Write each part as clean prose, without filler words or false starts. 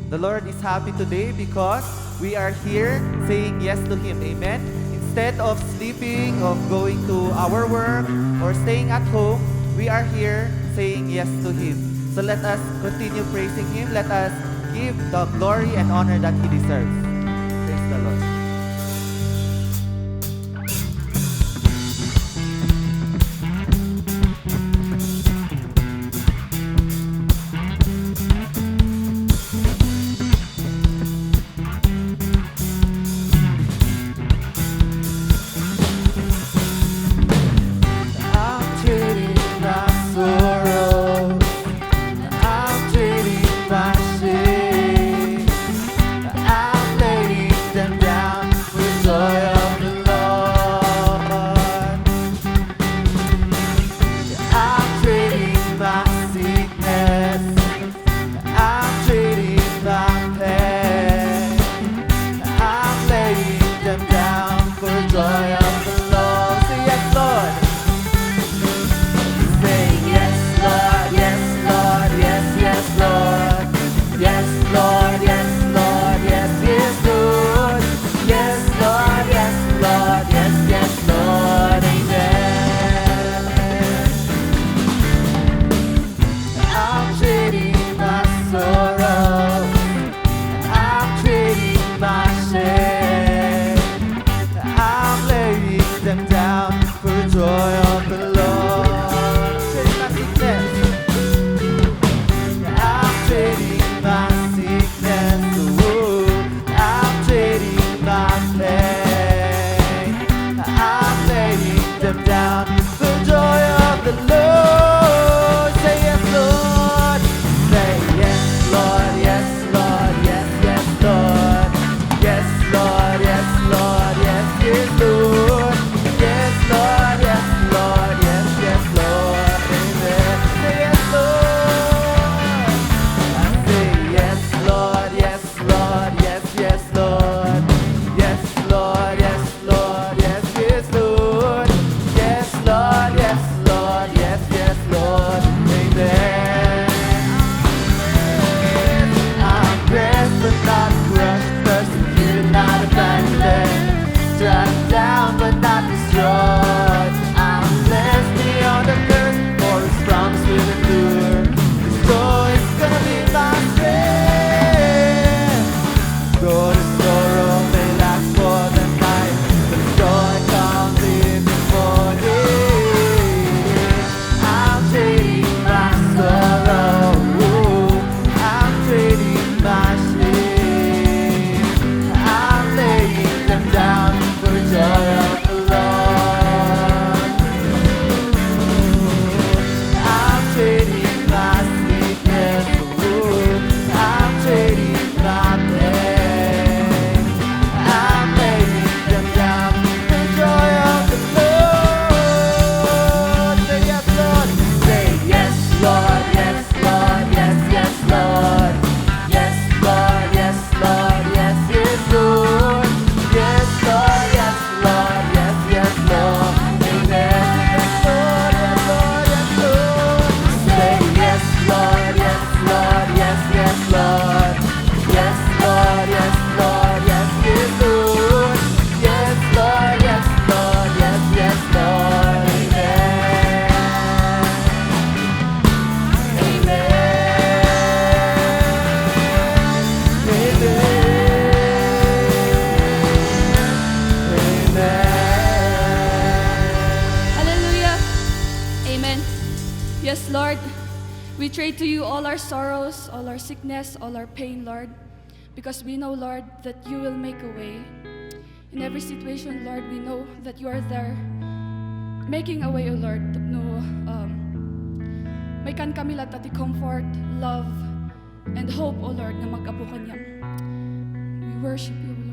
The Lord is happy today because we are here saying yes to Him. Amen. Instead of sleeping, of going to our work, or staying at home, we are here saying yes to Him. So let us continue praising Him. Let us give the glory and honor that He deserves. Praise the Lord. Yes, Lord, we trade to you all our sorrows, all our sickness, all our pain, Lord, because we know, Lord, that you will make a way. In every situation, Lord, we know that you are there, making a way, O Lord. No, may kan kami latati comfort, love, and hope, O Lord, na mag-apo kanyang. We worship you, O Lord.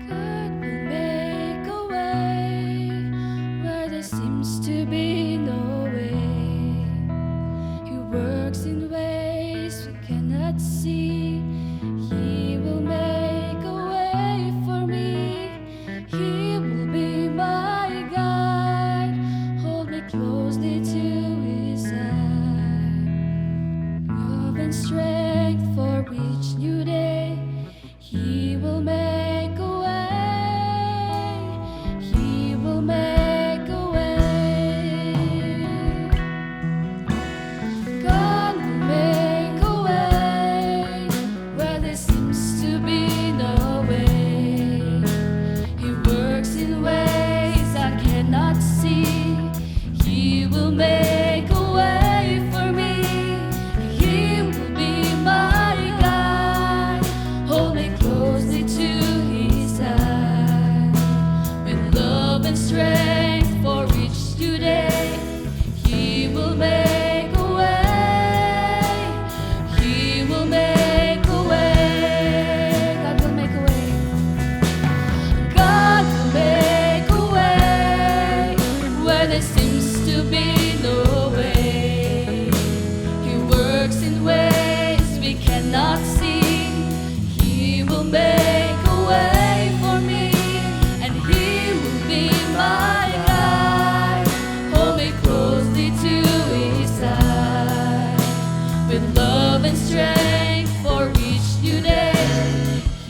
God will make a way where there seems to be no way. He works in ways we cannot see. He will make a way for me. He will be my guide. Hold me closely to his and strength for each new day. He will make a way. He will make a way. God will make a way. God will make a way where there seems to be no way. He works in ways we cannot see. He will make a way for me, and He will be my guide. Hold me closely to His side. With love and strength for each new day,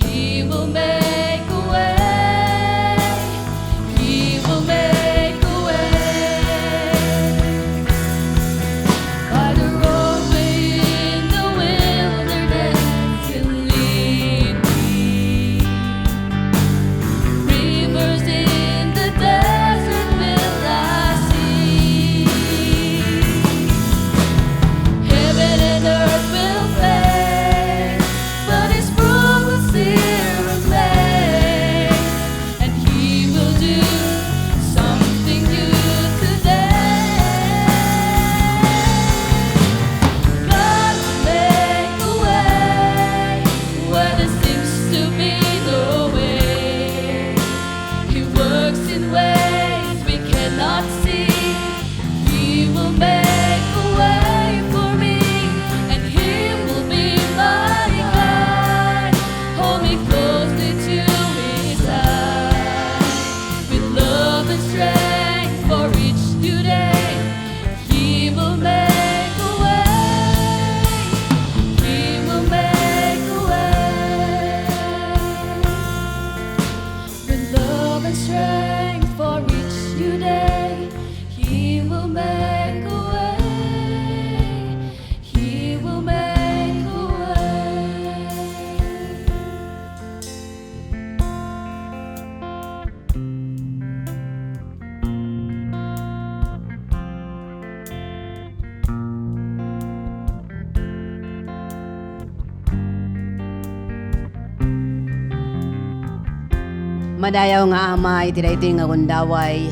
He will make a way. He will make a way. By the roadway in the wilderness, He'll lead me. Rivers in the desert will I see. Heaven and earth will fade, but His promise here remains, and He will do something new today. God will make a way where there seems to be no way. He works in ways we cannot see. He will make a way for me, and He will be my guide. Hold me closely to His side. With love and strength for each new day, He will make a way. He will make a way. With love and strength for each new day, He will make a way. He will make a way. Madayaw nga Ama, iti daytoy nga gundaway.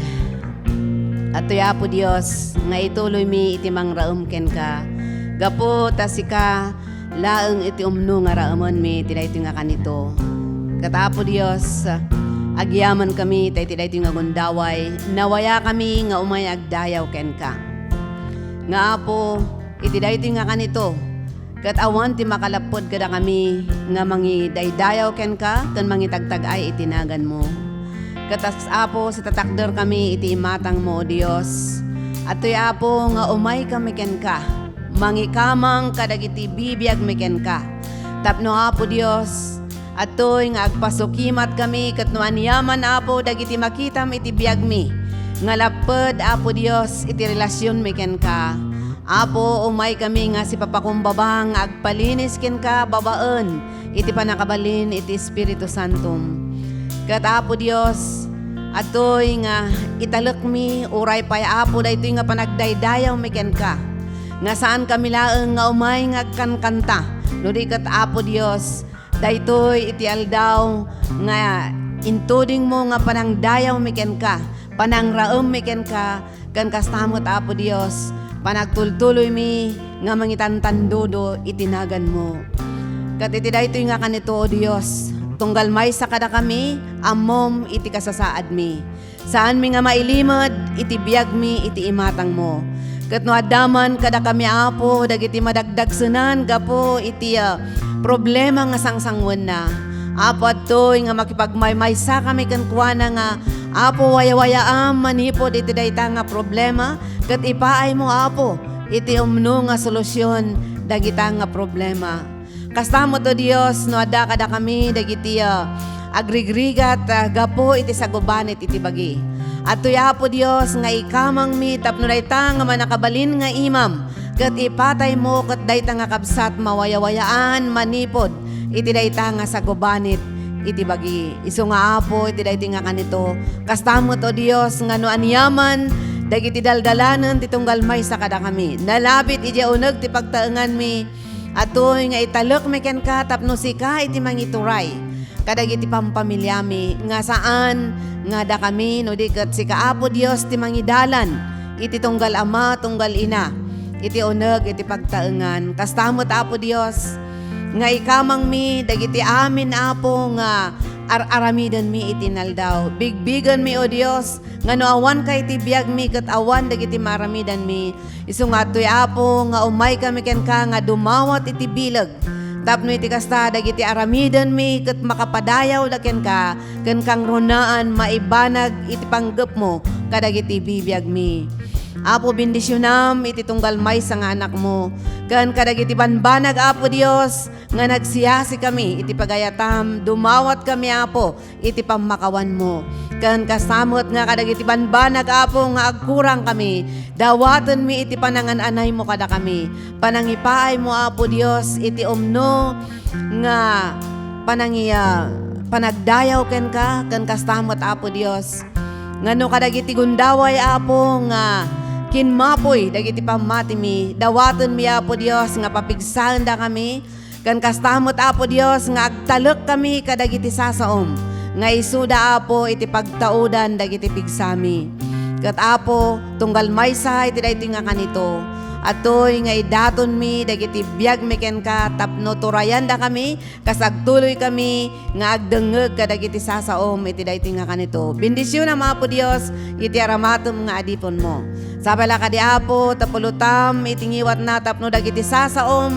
At tuya po Dios, nga ituloy mi iti mangraem ken ka. Gapo tasika laeng iti umno nga raemon mi iti daytoy nga kanito. Katapo Dios, agyaman kami iti daytoy nga gundaway. Nawaya kami nga umay agdayaw ken ka. Nga apo, iti daytoy nga kanito. Kat awan ti makalapod kada kami nga mangi daydayaw ken ka ken mangi tagtagay itinagan mo. Katas apo sa tatakder kami iti imatang mo, Dios. At tuy apo nga umay kami ken ka. Mangi kamang kadagiti bibiyag mi ken ka. Tapno apo Dios. At tuy nga agpasukimat kami ket no anyaman apo dagiti makitam iti biyag mi. Nga laped apo Dios iti relasyon mi ken ka. Apo, umay kami nga si papakumbabang agpalinis ken ka babaen iti panakabalin iti Espiritu Santum. Kat Apo Dios, atoy nga italek mi uray pay Apo daytoy nga panagdaydayaw mi ken ka. Nga saan kami laeng nga umay nga agkankanta. No di kat Apo Dios, daytoy iti aldaw nga intuding mo nga panangdayaw mi ken ka, panangraem mi ken ka, ken kastamot Apo Dios. Panagtultuloy mi nga mangitantandudo itinagan mo. Kat iti daytoy nga kanito o Dios, tunggal may sa kada kami, amom iti kasasaad mi. Saan mi nga mailimod, iti biyag mi, iti imatang mo. Kat no adaman kada kami apo, dagiti madagdagsunan, gapo iti problema nga sangsangwen na. Apo atoy nga makipagmaymaysa kami kankwana nga apo waya-wayaam manipod iti dayta nga problema ket ipaay mo apo iti umno nga solusyon dagita nga problema. Kastamo to Dios no adda kada kami dagiti agrigrigat gapo iti sagubanit iti bagi. At tuya po Dios nga ikamang mi tapno dayta nga manakabalin nga imam ket ipatay mo ket dayta nga kabsat mawaya-wayaan manipod iti dayta nga sagubanit iti bagi. Isu nga apo iti dayta nga kanito. Kastamot o Dios nga no anyaman dagiti daldalanen ti tunggal may sa kada kami. Nalapit iti uneg ti pagtaengan mi atoy nga italek mi ken ka tapno sika iti mangituray. kadagiti pampamilyami nga saan nga da kami no di ket si kaapo Dios ti mangidalan iti tunggal ama tunggal ina iti uneg iti pagtaengan kastamot Apo Dios nga ikamang mi dagiti amin Apo nga aramiden mi iti naldaw bigbigan mi o Dios nga no awan kay ti biag mi ket awan dagiti maramidan mi isu nga toy Apo nga umay kami ken ka nga dumawat iti bileg tapno iti kasta dagiti aramiden mi ket makapadayaw daken ka ken kang runaan maibanag iti panggep mo kadagiti bibiyag mi. Apo bendisyonam iti tunggal maysa nga anak mo ken kadagiti banbanag Apo Dios nga nagsiyasi kami iti pagayatam dumawat kami Apo iti pamakawan mo ken kasamot nga kadagiti banbanag Apo nga agkurang kami dawaten mi iti panangan-anay mo kada kami panangipaay mo Apo Dios iti umno nga panagdayaw ken ka ken kastamot Apo Dios ngano kadagiti gundaway Apo nga kinmapoy dagiti pamati mi dawaton mi Apo Dios nga papigsaen da kami kan kastamot Apo Dios nga agtalek kami kadagiti sasaom nga isuda Apo iti pagtaudan dagiti pigsami ket Apo tunggal maysa iti daytoy nga kanito atoy nga idaton mi dagiti biag mi ken ka tapno turayan da kami kasagtuloy kami nga agdengeg kadagiti sasaom iti daytoy nga kanito bendisyon na Apo Dios iti aramatom nga adipon mo sabala ka di Apo tapulutam itingiwat na tapno dagiti sasaom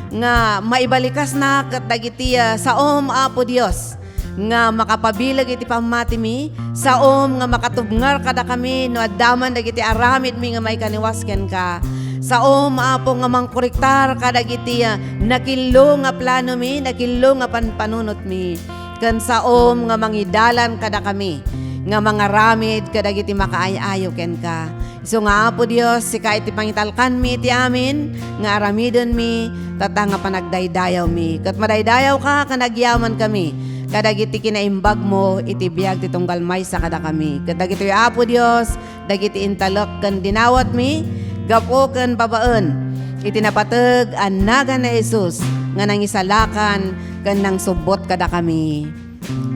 nga maibalikas na ket dagiti saom Apo Dios nga makapabilag iti pamati mi saom nga makatubngar kada kami no addaman dagiti aramid mi nga may kaniwasken ka saom Apo nga mangkorektar kadagiti nakillo nga plano mi nakillo nga panpanunot mi ken saom nga mangidalan kada kami nga mga ramid kadagiti makaayayo ken ka so nga Apo Dios sika iti pangitalkan mi iti amin nga aramidon mi tata nga panagdaydayaw mi ket madaydayaw ka kanagyaman kami kadagiti kinaimbag mo iti biag ti tunggal maysa kada kami ket dagiti Apo Dios dagiti intalok ken dinawat mi gapo ken babaen iti napateg annagan na Jesus nga nangisalakan ken nang subot kada kami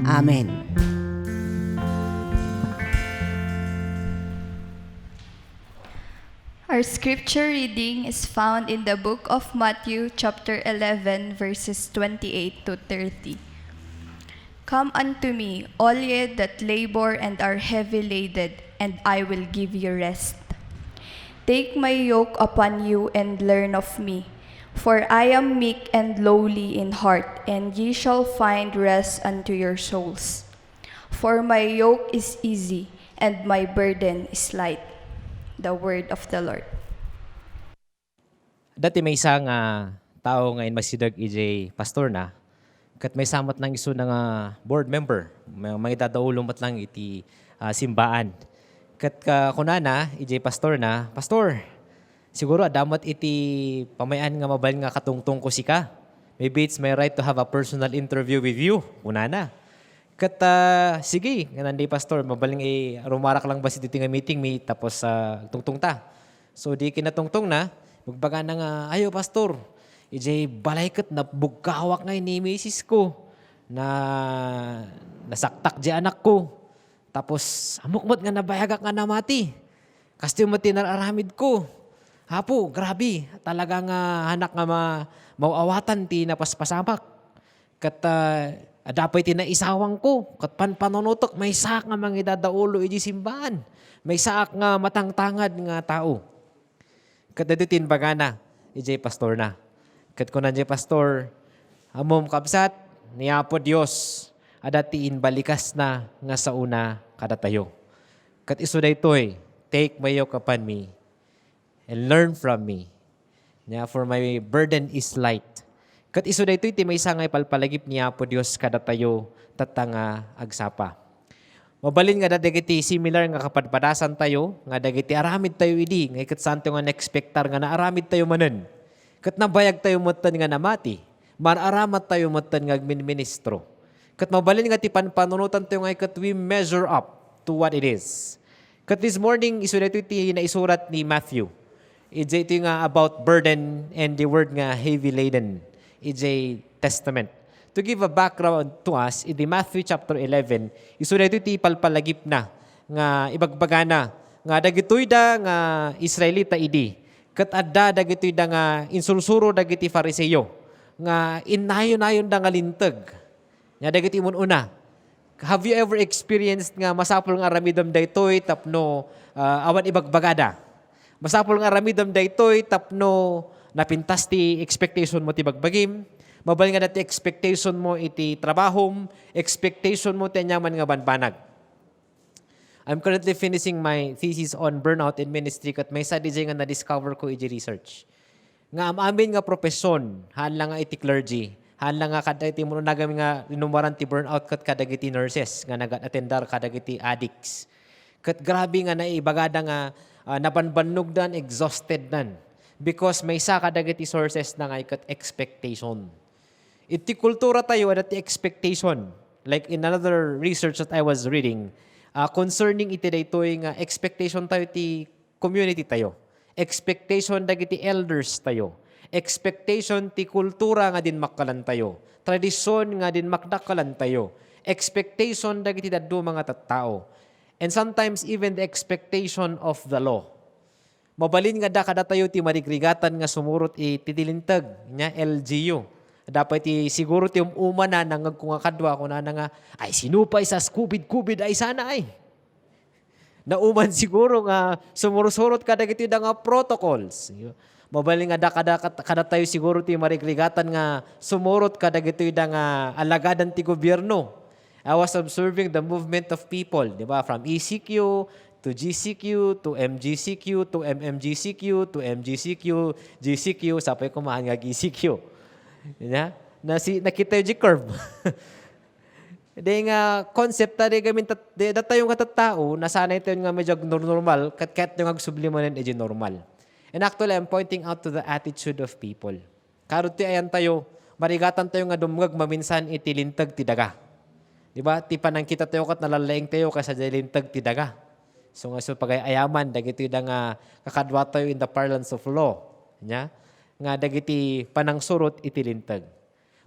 amen. Our scripture reading is found in the book of Matthew chapter 11 verses 28 to 30. Come unto me, all ye that labor and are heavy laden, and I will give you rest. Take my yoke upon you and learn of me, for I am meek and lowly in heart, and ye shall find rest unto your souls. For my yoke is easy, and my burden is light. The word of the Lord. Dati may isang tao ngayon masidag EJ pastor na kat may samat ng iso ng board member may dadaulo mat lang iti simbaan kat kunana EJ pastor na pastor siguro damat iti pamayan nga mabal nga katungtong ko sika maybe it's my right to have a personal interview with you kunana kat sige nga nandi pastor mabaling rumarak lang ba si dito nga meeting me tapos tungtong ta so di kinatungtong na magbaga na nga ayo pastor EJ balay kat na bugkawak ngay ni misis ko na nasaktak di anak ko tapos amukmot nga nabayagak nga namati kasi mati nararamid ko hapo grabe talaga nga hanak nga mauawatan ti napaspasamak kat adapay tinaisawang ko, kat panpanonotok, may saak nga mga idadaulo iji simbahan. May saak nga matangtangad nga tao. Kat dito baga na, iji pastor na. Kat kunan iji pastor, amom kabsat, niya po Diyos, adatiin balikas na nga sa una kada tayo. Kat iso da ito'y, take my yoke upon me and learn from me. Yeah, for my burden is light. Kat iso da ito'y, may isang palpalagip niya po Diyos kada tayo tatanga agsapa. Mabalin nga dagiti similar nga kapadpadasan tayo, nga dagiti aramid tayo idi, nga ikat santo nga na-expectar nga naaramid tayo manen. Kat nabayag tayo matan nga namati, mararamat tayo matan nga agminministro. Kat mabalin nga ti panpanunutan tayo nga ikat we measure up to what it is. Kat this morning, iso na ito na isurat ni Matthew. Ito nga about burden and the word nga heavy laden. Ijay Testament. to give a background to us, in the Matthew chapter 11, iso na ito iti palpalagip na, nga ibagbagana, nga dagitoy da nga Israelita idi, kat adda dagitoy da nga insursuro dagiti Fariseyo, nga inayon-ayon da nga lintag, nga dagiti una. Have you ever experienced nga masapol nga ramidam daytoy tapno awan ibagbagada? Masapol nga ramidam daytoy tapno napintas ti expectation mo ti bagbagim, mabal nga dati expectation mo iti trabahom, expectation mo ti anyaman nga banbanag. I'm currently finishing my thesis on burnout in ministry kat may study nga na-discover ko iti research. Nga amin nga profesyon, haan lang nga iti clergy, haan lang nga kada iti muna nagami nga linumaran ti burnout kat kadagiti nurses, nga nag-attendar kadagiti addicts. Kat grabe nga naibagada nga nabanbannog dan, exhausted dan. Because may isa kadagiti sources na nga ikat expectation. Iti kultura tayo at iti expectation. Like in another research that I was reading, concerning iti daytoy nga expectation tayo ti community tayo. Expectation dagiti elders tayo. Expectation ti kultura nga din makkalan tayo. Tradisyon nga din makdakalan tayo. Expectation dagiti daddo mga tattao. And sometimes even the expectation of the law. Mabalin nga da kada tayo ti marigrigatan nga sumurot ititilintag nya LGU. Dapat ti siguro ti umana nang kung kadwa ko na nga ay sinupay sa kubid ay sana ay. Nauman siguro nga sumurot kada giti da nga protocols. Mabalin nga da kada tayo siguro ti marigrigatan nga sumurot kada giti da nga alagadan ti gobyerno. I was observing the movement of people, di ba? From ECQ to GCQ, to MGCQ, to MMGCQ, to MGCQ, GCQ, sapay kumahan nga GCQ. Nakita yung G-curve. Di nga concept tadi gamin data yung katatao, nasanay tayo nga medyo normal, kat yung agsublimanin e normal. And actually, I'm pointing out to the attitude of people. Karuti ayan tayo, marigatan tayo nga dumgag maminsan itilintag ti daga. Diba? Ti panang kita tayo kat nalalaing tayo kasi dilintag ti daga. So nga so pag-ayaman, dagiti da nga kakadwa tayo in the parlance of law. Nya? Nga dagiti panang surot itilintag.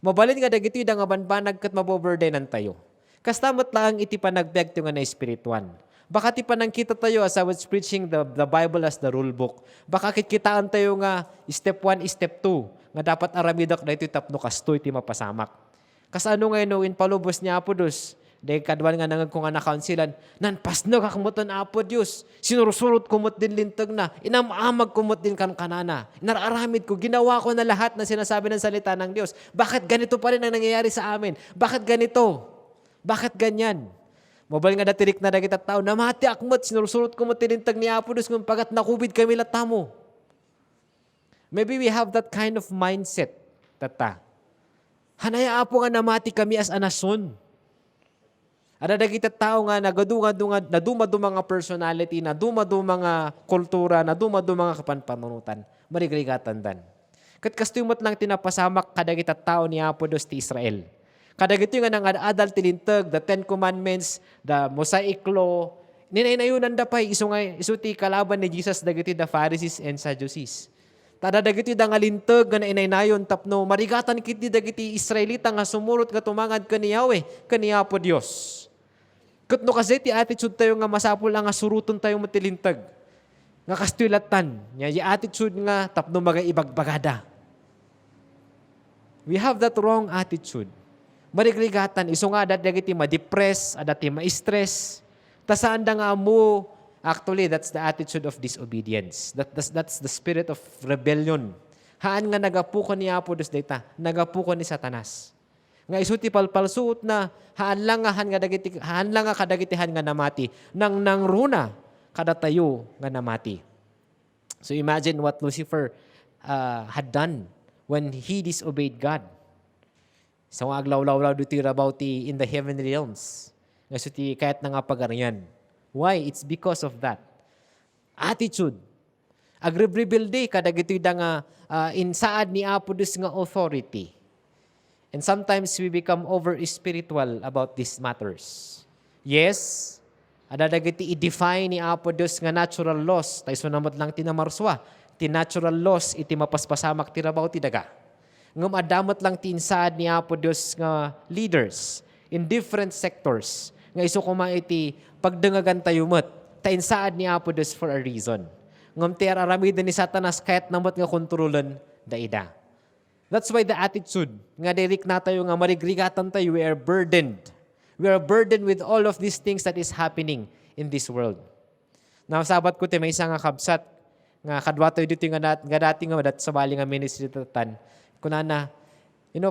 Mabalin nga dagiti da nga banbanag kat maboburdenan tayo. Kastamat lang iti panagbiag tayo nga na espirituan. Baka ti panang kita tayo as I was preaching the Bible as the rule book. Baka kitaan tayo nga step 1, step 2 nga dapat aramidak na ito tapno kastoy ti mapasamak. Kasano ngayon no, in palubos niya Apo Diyos, dahil kadwan nga nangag ko nga na-counselan, nanpasno kakumutan Apo Diyos, sinurusurot kumot din lintag na, inamamag kumot din kan kanana, nararamid ko, ginawa ko na lahat na sinasabi ng salita ng Diyos. Bakit ganito pa rin ang nangyayari sa amin? Bakit ganito? Bakit ganyan? Mabal nga datirik na dagit at tao, namati akmot, sinurusurot kumot din lintag ni Apo Diyos, kung pagat nakubid kami latamo. Maybe we have that kind of mindset, tata. Hanaya Apo nga namati kami as a nason. Ada dagiti tao nga nadumadu mga personality, nadumadu mga kultura, nadumadu mga kapanpanunutan. Marigrigatan dan. Kat kastuyot lang tinapasamak kadagiti tao ni Apo Dios ti Israel. Kadagiti nga nang adal tilintag, the Ten Commandments, the Mosaic Law, ninaynayunan da pay isu ti kalaban ni Jesus dagiti the Pharisees and Sadducees. Tada dagiti da nga lintag nga nainaynayon tapno marigatan kiti dagiti Israelita nga sumurot nga tumangad kani Yahweh, kani Apo Dios. Kutno kasi ti attitude tayo nga masapul nga suruton tayo matilintag. Nga kastulatan, nya yung attitude nga tapno magaibagbagada. We have that wrong attitude. Marigrigatan, iso nga dagiti ma-depress, adati ma-stress. Tasaan da nga mo, actually, that's the attitude of disobedience. That's the spirit of rebellion. Haan nga nagapuko ni Apo Diyos data, nagapuko ni Satanas. Nga isuti palpalsuot na haan lang nga kadagitihan nga namati nang nangruna kada tayo nga namati. So imagine what Lucifer had done when he disobeyed God. So aglaw-law duti about in the heavenly realms. Nga isuti kahit nga pagarian. Why? It's because of that attitude. Agrebilde kadagitoy da nga insaad ni Apo Diyos nga authority. And sometimes we become over-spiritual about these matters. Yes, adadagiti i-define ni Apo Diyos nga natural laws. Tayo sunamot lang tinamarswa. Ti natural laws iti mapaspasamak ti rabaw ti daga. nga madamot lang tinsaad ni Apo Dios nga leaders in different sectors nga iso kuma iti pagdengagan tayo met tainsaad ni Apo Dios for a reason. Ngam ti aramid ni Satanas kahit namot nga kontrolan daida. That's why the attitude nga dirik na tayo nga marigrigatan tayo, we are burdened. We are burdened with all of these things that is happening in this world. Sabat ko ti may isa nga kabsat nga kadwa tayo dito nga dati nga dat sa bali nga ministry tatan. Kunana,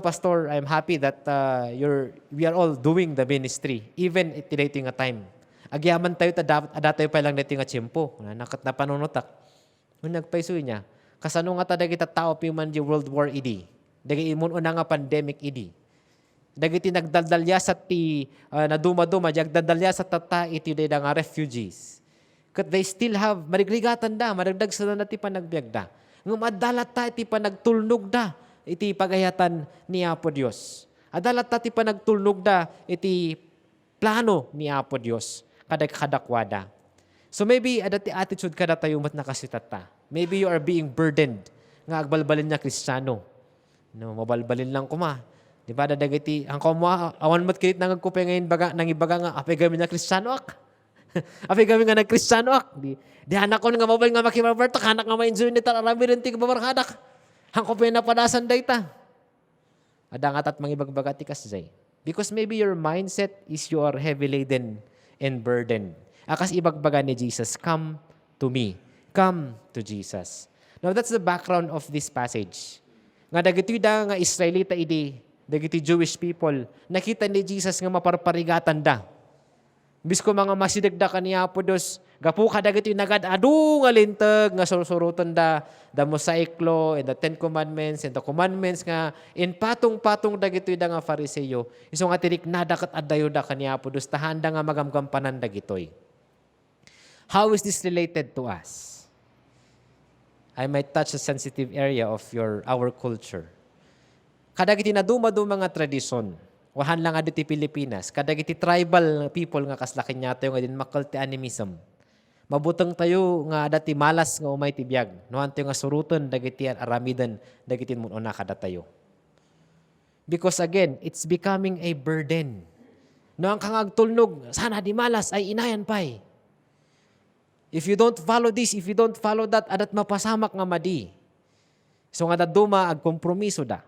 Pastor, I'm happy that we are all doing the ministry even today nga time. Agyaman tayo tayo pa lang dito nga tiyempo. Nakat na panunutak. Nung nagpaiso niya, kasano nga tayo kita tao piman di World War idi. Dagi imun una nga pandemic idi. Dagi ti nagdaldalya sa ti naduma-duma, jagdaldalya sa tata iti da nga refugees. Kat they still have, marigrigatan da, maragdag sa na ti panagbiag da. Ngum adalat ta iti panagtulnog da, iti pagayatan ni Apo Dios. Adalat ta ti panagtulnog da, iti plano ni Apo Dios. Kadakwada. So maybe adati attitude kada tayo mat nakasitata. Maybe you are being burdened nga agbalbalin niya Kristiyano. Mabalbalin lang kuma. Di ba dadagiti ang kuma awan mat kilit nang agkupay ngayon nang ibaga nga apay gami na Kristiyano ak. Apay gami nga nagkristiyano ak. Di anak ko nga mabal nga makimabarto kanak nga ma-enjoy ni tararami rin ti kababarkadak. Ang kupay na padasan dayta. Adangat at mangibagbaga ti kasjay. Because maybe your mindset is you are heavy laden and burdened. Akas ibagbaga ni Jesus, come to me. Come to Jesus. Now that's the background of this passage. Nga dagiti da nga Israelita idi, dagiti Jewish people, nakita ni Jesus nga maparparigatan da. Bisko mga masidagda kaniya po dos, gapu ka dagiti nagad adu nga lintag nga surusurutan da, the Mosaic Law and the Ten Commandments and the Commandments nga in patong-patong dagiti da nga Fariseo. Iso nga tirik nadakat adayo da kaniya po dos, tahanda nga magamgampanan dagitoy. How is this related to us? I might touch a sensitive area of our culture. Kadagiti na duma-duma nga tradisyon, wahan lang adi ti Pilipinas, kadagiti tribal people nga kaslakin niya tayo nga din makal ti animism. Mabutang tayo nga dati malas nga umay ti biyag. Noan tayo nga suruton, dagiti aramidan, dagiti muna kada tayo. Because again, it's becoming a burden. No ang kangagtulnog, sana di malas ay inayan pa'y. If you don't follow this, if you don't follow that, adat mapasamak nga madi. So nga duma ag kompromiso da.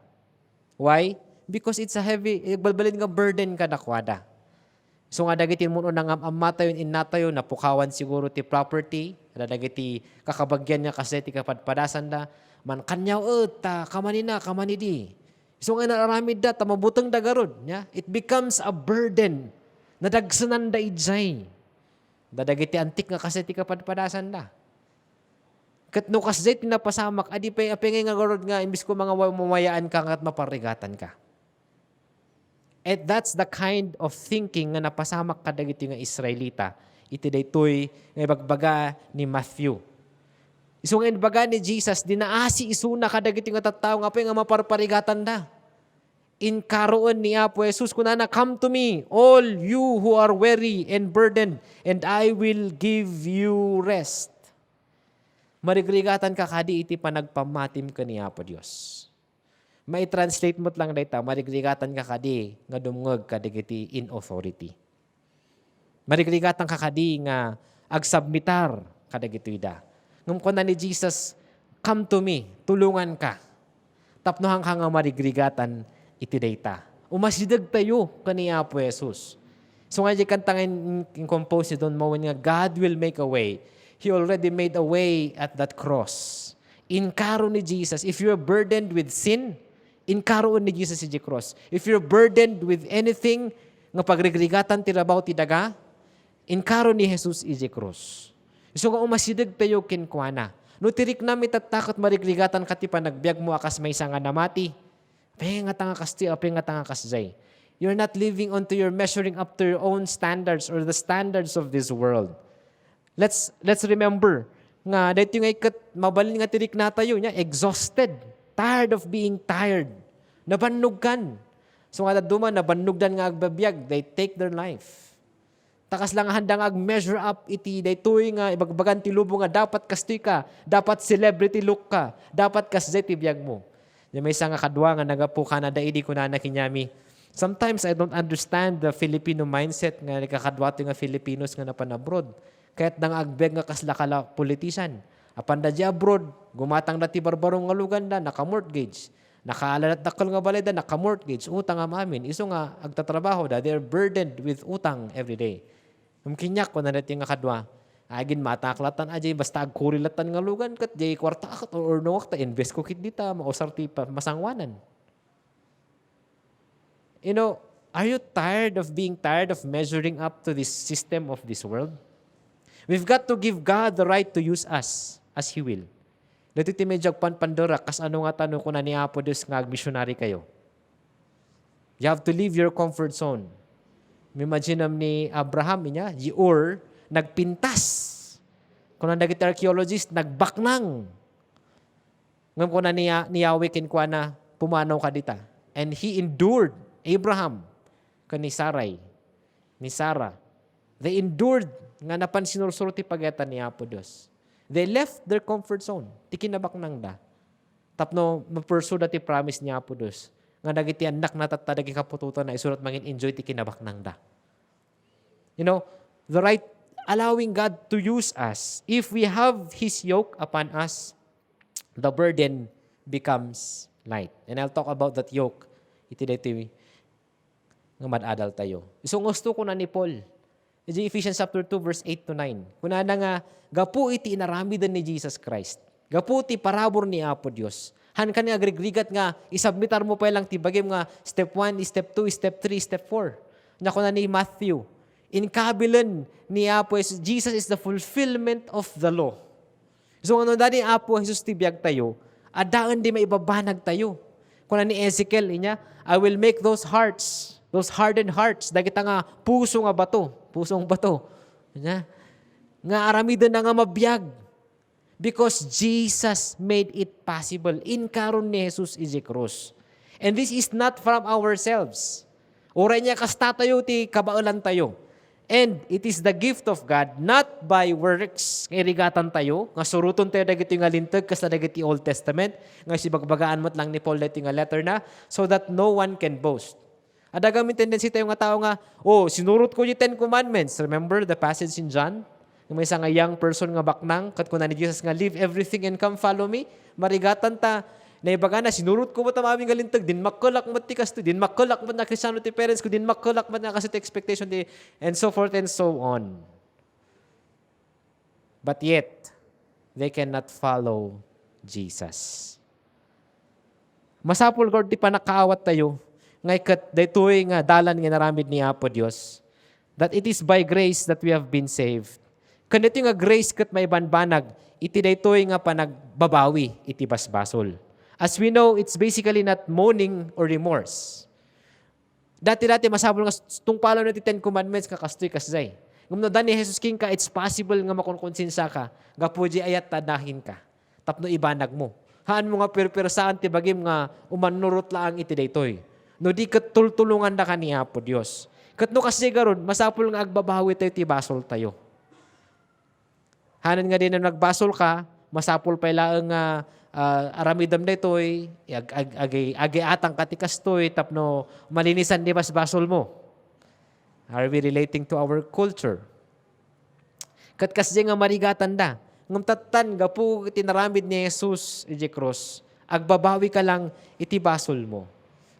Why? Because it's a heavy, balbalin nga burden ka dakwada. So nga dagitin mo nang amatayon innatayon, napukawan siguro ti property, dagiti kakabagyan niya kasi ti kapadpadasan da, man kanyaw kamanidi. So nga nararamid da, tamabutang dagarod. It becomes a burden na dagsanan da ijay. Dadagiti antik nga kasi ti kapadpadasan da. Kat no kasday tinapasamak, adi pa apengay nga garod nga, imbis ko mga mamayaan ka at maparigatan ka. And that's the kind of thinking nga napasamak kadagiti nga Israelita. Iti daytoy nga ibagbaga ni Matthew. Isu nga ibagbaga ni Jesus, dinaasi isuna kadagiti nga tattao nga nga maparparigatan da. Inkaroon ni Apo Jesus kunana, come to me, all you who are weary and burdened, and I will give you rest. Marigrigatan ka kadi iti panagpamatim ka ni Apo Dios. Mai-translate mo't lang dayta, marigrigatan ka kadi nga dumngeg kadigiti in authority. Marigrigatan ka kadi nga agsubmitar kadagiti da. Ngum kunan ni Jesus, come to me, tulungan ka. Tapnohang ka nga marigrigatan iti dayta. Umasidag tayo kaniya po Jesus. So nga di kantangin in compose doon mo nga God will make a way. He already made a way at that cross. Inkaro ni Jesus. If you're burdened with sin, inkaro ni Jesus si cross. If you're burdened with anything nga pagrigrigatan tirabaw ti daga, inkaro ni Jesus iti cross. So nga umasidag tayo kinkwana. No tirik na mitatakot marigrigatan ka ti panagbiag mo akas may nga namati. You're not living onto your measuring up to your own standards or the standards of this world. Let's remember nga dahito nga ikat mabalin nga tirik na tayo niya, exhausted, tired of being tired, nabannugan. So nga duma nabannugan nga agbabiyag, they take their life. Takas lang handang ag-measure up iti daytoy nga ibagbagan ti lubo nga dapat kastoy ka, dapat celebrity look ka, dapat kasday ti biyag mo. May isa nga kadwa nga nagapu Canada idi ko na kinyami. Sometimes I don't understand the Filipino mindset nga nakakadwato nga Filipinos nga napan abroad. Kahit nang agbeg nga kasla politician. Apan da di abroad, gumatang dati barbarong nga lugan da, naka-mortgage. Nakaalanat dakal nga balay da, naka-mortgage. Utang nga mamin. Iso nga agtatrabaho da, they're burdened with utang every day. Kinyak ko na natin nga kadwa. Agin mataklatan ajay, basta agkurilatan nga lugan kat, jay kwarta akat or nuwak ta, invest ko kit dita, mausarti pa masangwanan. You know, are you tired of being tired of measuring up to this system of this world? We've got to give God the right to use us as He will. Dito ti medyo pandora, kas ano nga tanong ko na ni Apo Diyos nga missionary kayo. You have to leave your comfort zone. Imagine ni Abraham niya, Ur, nagpintas. Kung ang dagiti archaeologist, nagbaknang. Ngayon ko na ni Yahweh kinkwa na pumanaw ka dita. And he endured, Abraham, ni Sarai, ni Sarah. They endured nga napansinursurot ti pageta ni Apo Diyos. They left their comfort zone. Ti kinabaknang da. Tapno, ma-pursue da ti promise ni Apo Diyos. Nga dagiti anak na tatadagi kapututan na isurat mangin enjoy ti kinabaknang da. You know, the right, allowing God to use us. If we have His yoke upon us, the burden becomes light. And I'll talk about that yoke. Iti dito nga mad-adal tayo. So gusto ko na ni Paul. Ephesians chapter 2 verse 8 to 9. Kuna na nga, gapu iti inaramidan ni Jesus Christ. Gapu iti parabor ni Apo Dios. Han ka nga agrigrigat nga, isubmitar mo pa lang ti bagim nga step 1, step 2, step 3, step 4. Nya kuna ni Matthew. In kabilan ni Apo Jesus is the fulfillment of the law. So ano dani Apo Jesus ti biag tayo, adaan di maibabanag tayo. Kuna ni Ezekiel inya, I will make those hardened hearts, dagita nga puso nga bato, pusong bato. Nga aramidan na nga mabiyag. Because Jesus made it possible. Inkaron ni Jesus iti krus. And this is not from ourselves. Oray niya kasta tayo, ti kabaulan tayo. And it is the gift of God, not by works. Irigatan tayo, nga suruton tayo dagiti nga lintag, kasta dagiti Old Testament, nga sibagbagaan mo't lang ni Paul dagiti nga letter na, so that no one can boast. Adagamit tendency tayo nga tao nga, sinurot ko yung 10 Commandments. Remember the passage in John? Yung may isang young person nga baknang, kat ko na ni Jesus nga, leave everything and come follow me. Marigatan ta, na ibaga na, sinurot ko mo tamaming galintag, din makulak mo ti kasto, din makulak mo na Kristiano ti parents ko, din makulak mo na kasi ti expectation ti, and so forth and so on. But yet, they cannot follow Jesus. Masapul God ti panakaawat tayo, ngay kat daytoy nga dalan nga naramid ni Apo Dios, that it is by grace that we have been saved. Kanito nga grace kat may banbanag, iti daytoy nga panagbabawi, iti basbasol. As we know, it's basically not mourning or remorse. Dati masabol nga tungpalo na ti 10 Commandments kakastoy kasday. Ngumno dani Jesus King ka, it's possible nga makonkonsinsa ka, gapuji ayat tadahin ka. Tapno ibanag mo. Haan mo nga pero-saan ti bagim nga umanurot laang iti daytoy. No di kat tultulungan na ka ni Apo Dios. Kat no kasi garon, masapol nga agbabawi tayo ti basol tayo. Hanan nga din na nagbasol ka, masapol pa ilaang aramidam na ito'y agi atang katikastoy tapno malinisan di mas basol mo. Are we relating to our culture? Kat kasi nga marigatan da. Ngumtatan gapu tinaramid ni Jesus iti cross. Agbabawi ka lang iti basol mo.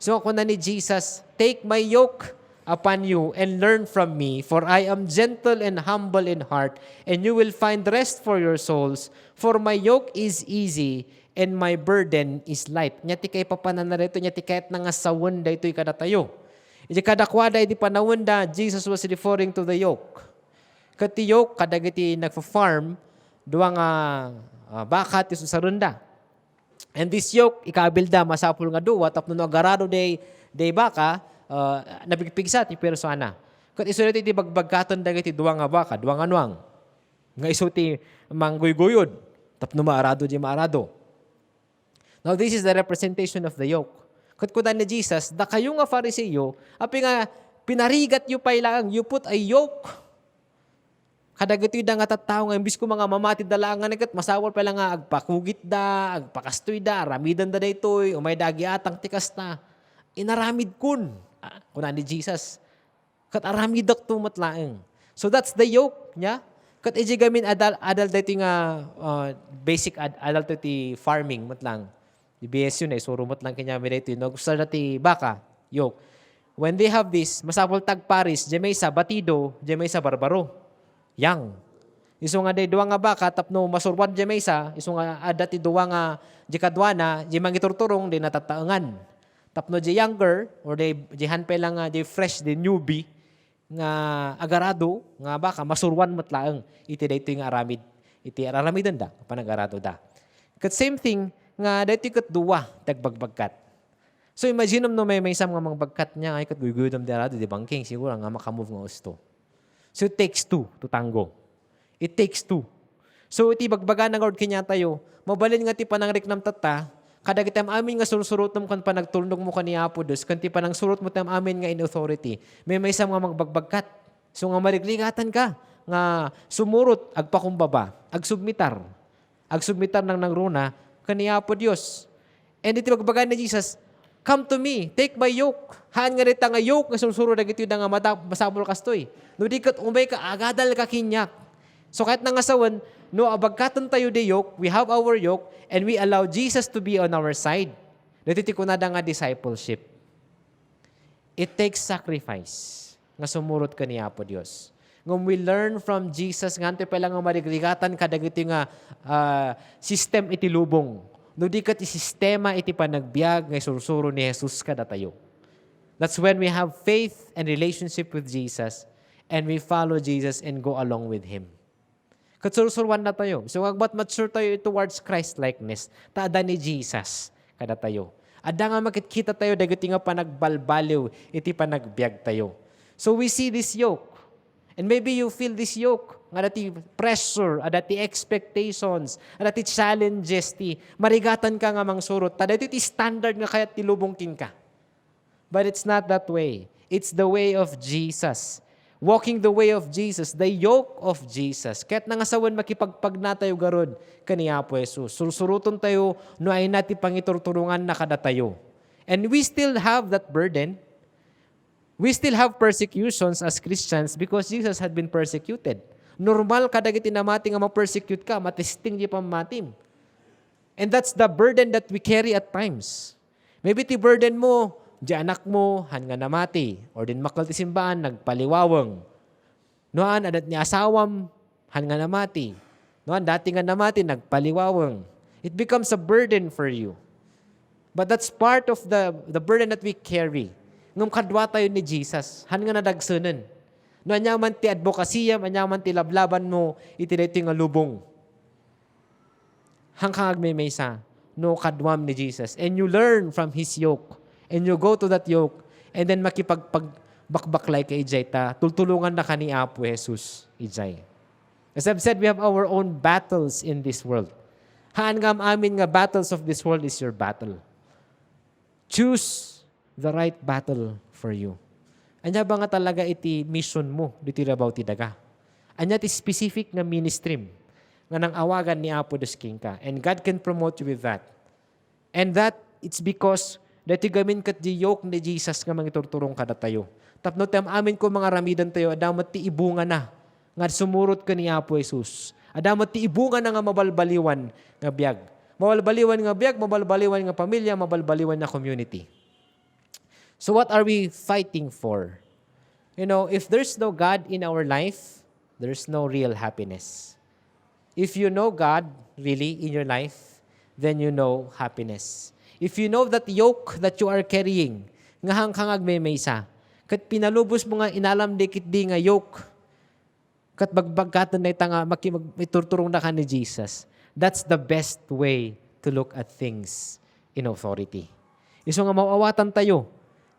So kung na ni Jesus, take my yoke upon you and learn from me, for I am gentle and humble in heart, and you will find rest for your souls. For my yoke is easy and my burden is light. Nyati kay papanan na rito, nyati kahit nangasawon da ito'y kada tayo. Iti kadakwada iti panawon da, Jesus was referring to the yoke. Kati yoke, kadagiti nagfa-farm, duwang baka ti susarunda. And this yoke, ikabilda, masapul nga duwa, tapno agarado day baka, nabigpigsa ti persona. Kat iso iti bagbagkaton dagiti duwang nga baka, duwang anuang. Nga iso ti mangguygoyod, tapno maarado di maarado. Now, this is the representation of the yoke. Kat kudan ni Jesus, da kayo nga Phariseo, api nga pinarigat yu pa ilang, you put a yoke Kadagitoy da nga tattao nga imbis ko mga mamati dalangan kat masawal pa lang nga agpakugit da, agpakastoy da, ramidan da daytoy, umay dagi atang tikas na. Inaramid kun. Kuna ni Jesus. Kat aramid dak tumatlaeng. So that's the yoke niya. Kat iji gamin adal daytoy nga basic adult ti farming matlang. Di BS yun suro matlang kanya mi daytoy. No, gusto dati baka, yoke. When they have this, masapol tag Paris, di may sa batido, di may sa barbaro. Yang. Iso nga day duwa nga baka tapno masurwan di may sa, iso nga adati duwa nga di kadwana, di mangiturturong di natataangan. Tapno di younger, or di hanpe lang nga di fresh, di newbie, nga agarado, nga baka masurwan matlaang, iti dayto nga aramid. Iti aramidan da, panagarado da. Kat same thing, nga dayto kat duwa, tagbagbagkat. So imagine no may isang nga mga bagkat niya, ay kat guyudam di arado, di bangking, siguro nga makamove nga gusto. So it takes two to tango. It takes two. So iti bagbaga ng Lord kanya tayo, mabalin nga ti panangrik nam tata, kada kitam amin nga sursurot mo kan panagtulnog mo kaniya po dos, kan ti panang surot mo tam amin nga in authority, may isang nga magbagbagat. So nga marigligatan ka, nga sumurot, agpakumbaba, agsubmitar nang nangruna, kaniya po Diyos. And iti bagbaga ni Jesus, come to me, take my yoke. Haan nga rita nga yoke, nga sursuro na gito nga masabol kastoy. No di kat umay ka, agadal ka kinyak. So kahit nangasawan, no abagkatan tayo de yoke, we have our yoke, and we allow Jesus to be on our side. Natiti ko na nga discipleship. It takes sacrifice nga sumurot ka niya po Diyos. Ngam we learn from Jesus, nga ante pa lang nga marigligatan kadagiti nga system iti lubong. No di kat isistema iti panagbiag nga sursuro ni Jesus kada tayo. That's when we have faith and relationship with Jesus and we follow Jesus and go along with Him. Kat sursurwan na tayo. So agbat mature tayo towards Christ-likeness, taada ni Jesus kada tayo. Ada nga makikita tayo dagiti nga panagbalbaliw iti panagbiag tayo. So we see this yoke. And maybe you feel this yoke, nga dati pressure, dati expectations, dati challenges, ti marigatan ka nga mang surot. Dati ti standard nga kaya tilubongkin ka. But it's not that way. It's the way of Jesus. Walking the way of Jesus, the yoke of Jesus. Kaya't nangasawan makipagpag na tayo garod kaniya po Jesus. Sursuruton tayo, no ay natin pangiturturungan na kada tayo. And we still have that burden. We still have persecutions as Christians because Jesus had been persecuted. Normal kadagiti namati nga ma-persecute ka, matesting di pamatim. And that's the burden that we carry at times. Maybe ti burden mo, di anak mo, han nga namati, or din makal ti simbahan, nagpaliwawang. Noan, adat ni asawam, han nga namati. Noan, dati nga namati, nagpaliwawang. It becomes a burden for you. But that's part of the burden that we carry. Ngam kadwa tayo ni Jesus, han nga nadagsunan. No, anyaman ti advokasiyam, anyaman ti lablaban mo, itinito nga lubong. Hangkang agmay-maysa, no kadwam ni Jesus. And you learn from His yoke. And you go to that yoke. And then makipagbaklay ka ijay ta. Tultulungan na ka ni Apo Jesus ijay. As I've said, we have our own battles in this world. Haan nga amin nga battles of this world is your battle. Choose the right battle for you. Anya ba nga talaga iti mission mo dito rabaw ti daga? Anya ti specific nga ministry nga nang awagan ni Apo Diyos King ka. And God can promote you with that. And that, it's because dati gamin kat di yoke ni Jesus nga mangiturturong kada tayo. Tapno tem amin ko mga ramidan tayo, adamat ti ibunga na nga sumurot ka ni Apo Jesus. Adamat ti ibunga na nga mabalbaliwan nga biag. Mabalbaliwan nga biag, mabalbaliwan nga pamilya, mabalbaliwan nga community. So what are we fighting for? You know, if there's no God in our life, there's no real happiness. If you know God really in your life, then you know happiness. If you know that yoke that you are carrying, nga hangkang agmemaysa, kat pinalubos mo nga inalam dikit di nga yoke, kat bagbagkatan na nga makiturturong na ka ni Jesus, that's the best way to look at things in authority. Iso nga mauawatan tayo,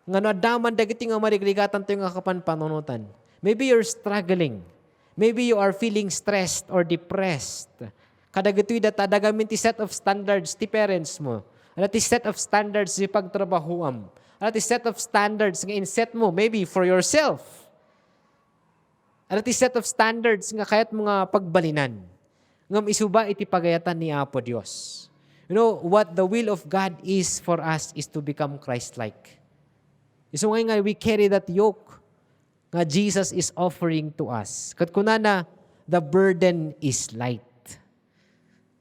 nga no adaman dagiti nga marigligatan tayo nga kapanpanunutan. Maybe you're struggling. Maybe you are feeling stressed or depressed. Kadagito'y datadagamin ti set of standards ti parents mo. Ano ti set of standards ti pagtrabahuam. Ano ti set of standards nga inset mo, maybe for yourself. At iti set of standards nga kayat mga pagbalinan. Ngam isuba iti pagayatan ni Apo Dios. You know, what the will of God is for us is to become Christ-like. So nga we carry that yoke nga Jesus is offering to us. Kat kunana, the burden is light.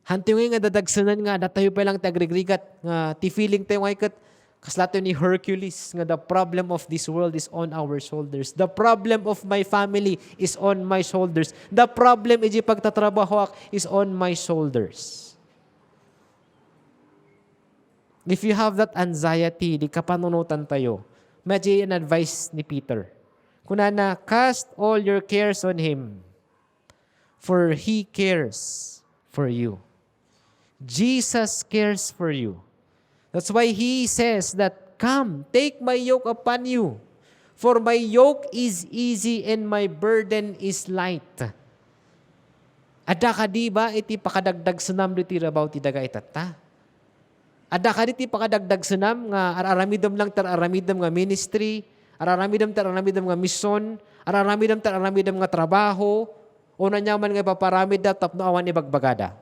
Hanti nga dadagsanan nga, datayo pa lang tagrigrigat, nga ti feeling tayo nga ikat, kaslato ni Hercules, nga the problem of this world is on our shoulders. The problem of my family is on my shoulders. The problem iji pagtatrabaho is on my shoulders. If you have that anxiety, di kapanunutan tayo, medyo an advice ni Peter. Kunana, cast all your cares on Him, for He cares for you. Jesus cares for you. That's why He says that, come, take my yoke upon you, for my yoke is easy and my burden is light. Ada ka di ba iti pakadagdag sunam diti rabaw ti daga itata? Ada ka diti pakadagdag sunam nga araramidam lang tararamidam nga ministry, araramidam tararamidam nga mission, araramidam tararamidam nga trabaho, o nanyaman nga paparamid da tapno awan ibagbagada.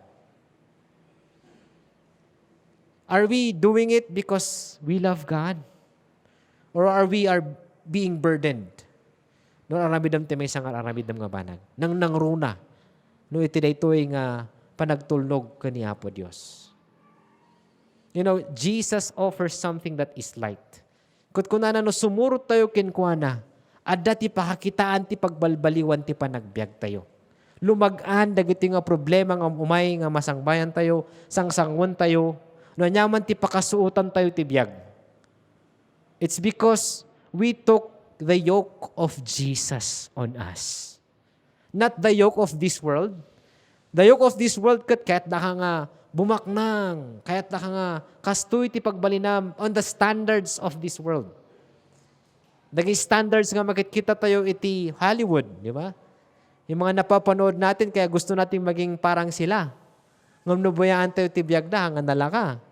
Are we doing it because we love God? Or are we being burdened? No araramidam ti may sang araramidam nga banag. Nang nangruna, no iti daytoy nga panagtulnog kani Apo Dios. You know, Jesus offers something that is light. Kut kunana no sumurot tayo kinkuana, adda ti pakakitaan ti pagbalbaliwan ti panagbiag tayo. Lumagaan dagiti nga problema nga umay nga masangbayan tayo, sangsangwan tayo, no nyaman ti pakasuotan tayo ti biag. It's because we took the yoke of Jesus on us. Not the yoke of this world. The yoke of this world kat kahit na nga bumaknang, kahit na nga kastoy ti pagbalinam on the standards of this world. Dagi standards nga makikita tayo iti Hollywood, di ba? Yung mga napapanood natin kaya gusto nating maging parang sila. Ngam nubayaan tayo ti biag na, hanggang nalaka.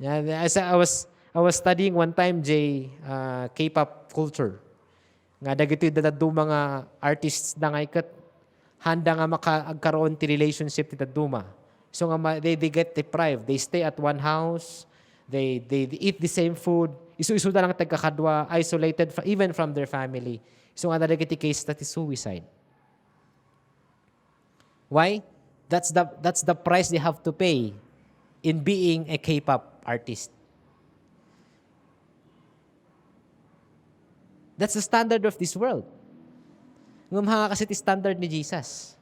Yeah, as I was studying one time, K-pop culture. Nga dagito dadadu mga artists na nga ikat, handa nga makaagkaroon ti relationship ti daduma. So nga they get deprived. They stay at one house. They eat the same food. Isu-isu na lang tagkakadwa, isolated even from their family. So nga nalagiti case that is suicide. Why? That's the price they have to pay in being a K-pop artist. That's the standard of this world. Ngam hanga kasi ti standard ni Jesus.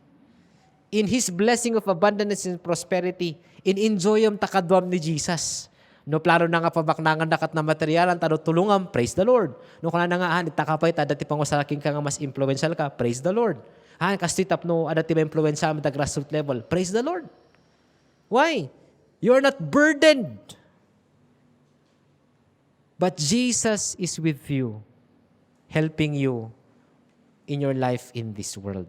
In His blessing of abundance and prosperity, in enjoyam takadwam ni Jesus. No plano na nga pabaknangan nakat na materialan, tano tulungan, praise the Lord. No kana nga itakapay ta dati pangusalaking ka nga mas influential ka, praise the Lord. Kasi tapno adati ba influensya mo ta grassroots level, praise the Lord. Why? You are not burdened. But Jesus is with you, helping you in your life in this world.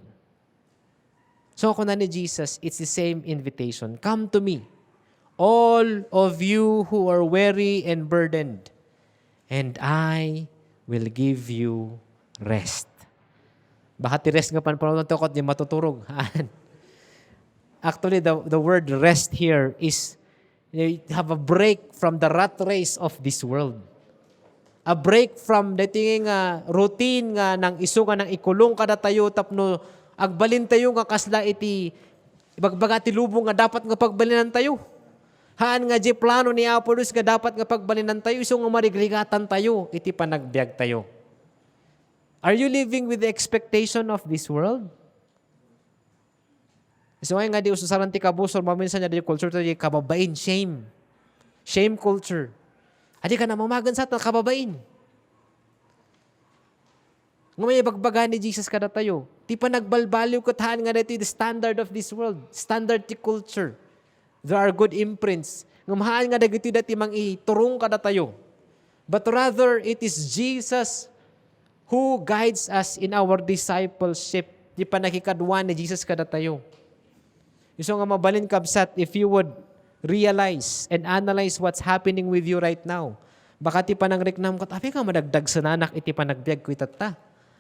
So kung na ni Jesus, it's the same invitation. Come to me, all of you who are weary and burdened, and I will give you rest. Baka ti rest nga panpanong ng tukot, di matuturog. Actually, the word rest here is you have a break from the rat race of this world. A break from dating routine nga nang isu nga nang ikulong kada tayo tapno agbalin tayo nga kasla iti ibagbaga ti lubong nga dapat nga pagbalinan tayo. Haan nga di plano ni Apollos nga dapat nga pagbalinan tayo iso nga marigrigatan tayo iti panagbiag tayo. Are you living with the expectation of this world? So nga di ususaran ti kabusor maminsan niya di culture tayo kababain, shame. Shame culture. Adi ka na mamagan sa ito, kababain. Nga may bagbaga ni Jesus kada tayo. Ti pa nagbalbaliw katahan nga dito the standard of this world. Standard ti culture. There are good imprints. Nga mahaan nga dito dati mang iturong kada tayo. But rather, it is Jesus who guides us in our discipleship. Di pa nakikadwa ni Jesus kada tayo. Iso nga mabalin kabsat, if you would realize and analyze what's happening with you right now. Baka ti panang reknam ko, tapi ka madagdag sa nanak iti panagbiag ko itata.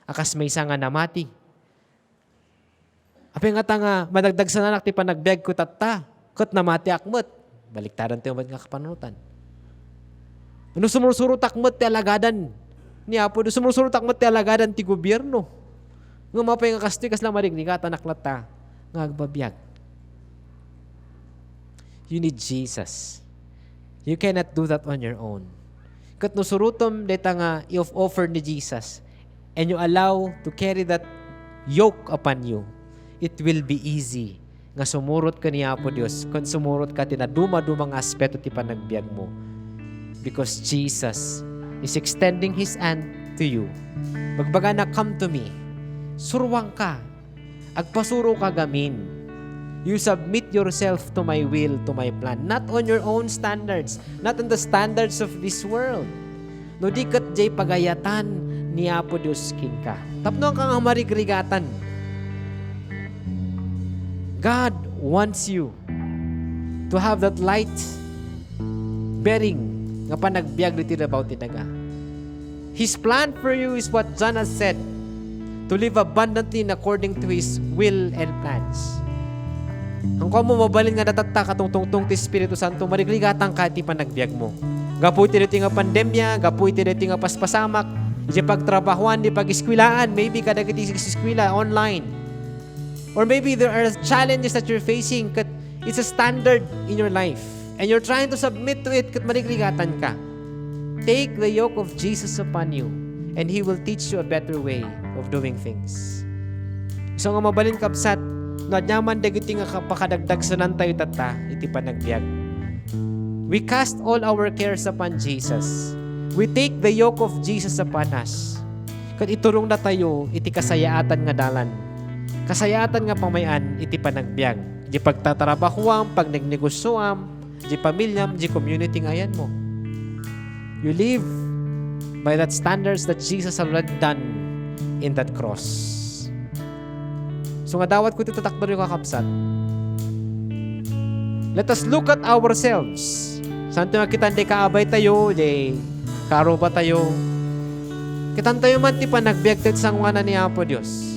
Akas may isa nga namati. Apay nga nga, madagdag sa nanak, ti panagbiag ko tatta. Kat namati akmet. Baliktaran tayo nga kapanunutan. Ano sumursurot akmet ti alagadan? Ni Apo, sumursurot akmet ti alagadan ti gobyerno. Nga mapay nga kastoy, kas lang marigni ka, tanaklata. Nga agbabiyag. You need Jesus. You cannot do that on your own. Kat no surutom deta nga i-offer ni Jesus and you allow to carry that yoke upon you, it will be easy nga sumurot ka ni Apo Dios kung sumurot ka tinaduma-dumang aspeto ti panagbiag mo. Because Jesus is extending His hand to you. Magbaga na, come to me. Surwang ka. Agpasuro ka gamin. You submit yourself to my will, to my plan. Not on your own standards. Not on the standards of this world. No di kat jay pagayatan ni Apo Diyos kin ka. Tapno ka nga marigrigatan. God wants you to have that light bearing nga panagbiag dito about tinaga. His plan for you is what John has said, to live abundantly according to His will and plans. Ang ko mo mabalin nga natata katungtungtong ti Espiritu Santo, marigligatan ka ti panagbiag mo. Gapu iti nga pandemya, gapu iti nga paspasamak, iti pagtrabahuan, di pag-iskwilaan, maybe kada kiti iskwila online. Or maybe there are challenges that you're facing kat it's a standard in your life and you're trying to submit to it kat marigligatan ka. Take the yoke of Jesus upon you and He will teach you a better way of doing things. So nga mabalin kapsat, nadyaman dagiti nga kapakadagdag sanan tayo tata, iti panagbiag. We cast all our cares upon Jesus. We take the yoke of Jesus upon us. Kat iturong na tayo, iti kasayaatan nga dalan. Kasayaatan nga pamayan, iti panagbiag. Di pagtatrabahuam, pag nagnegosyoam, di pamilyam, di community nga yan mo. You live by that standards that Jesus already done in that cross. So nga dawat ko ito tatakbo rin kakapsat. Let us look at ourselves. Saan tayo kita hindi kaabay tayo, di karo ba tayo? Kitan tayo man ti panagbiag tayo sa ngana ni Apo Diyos.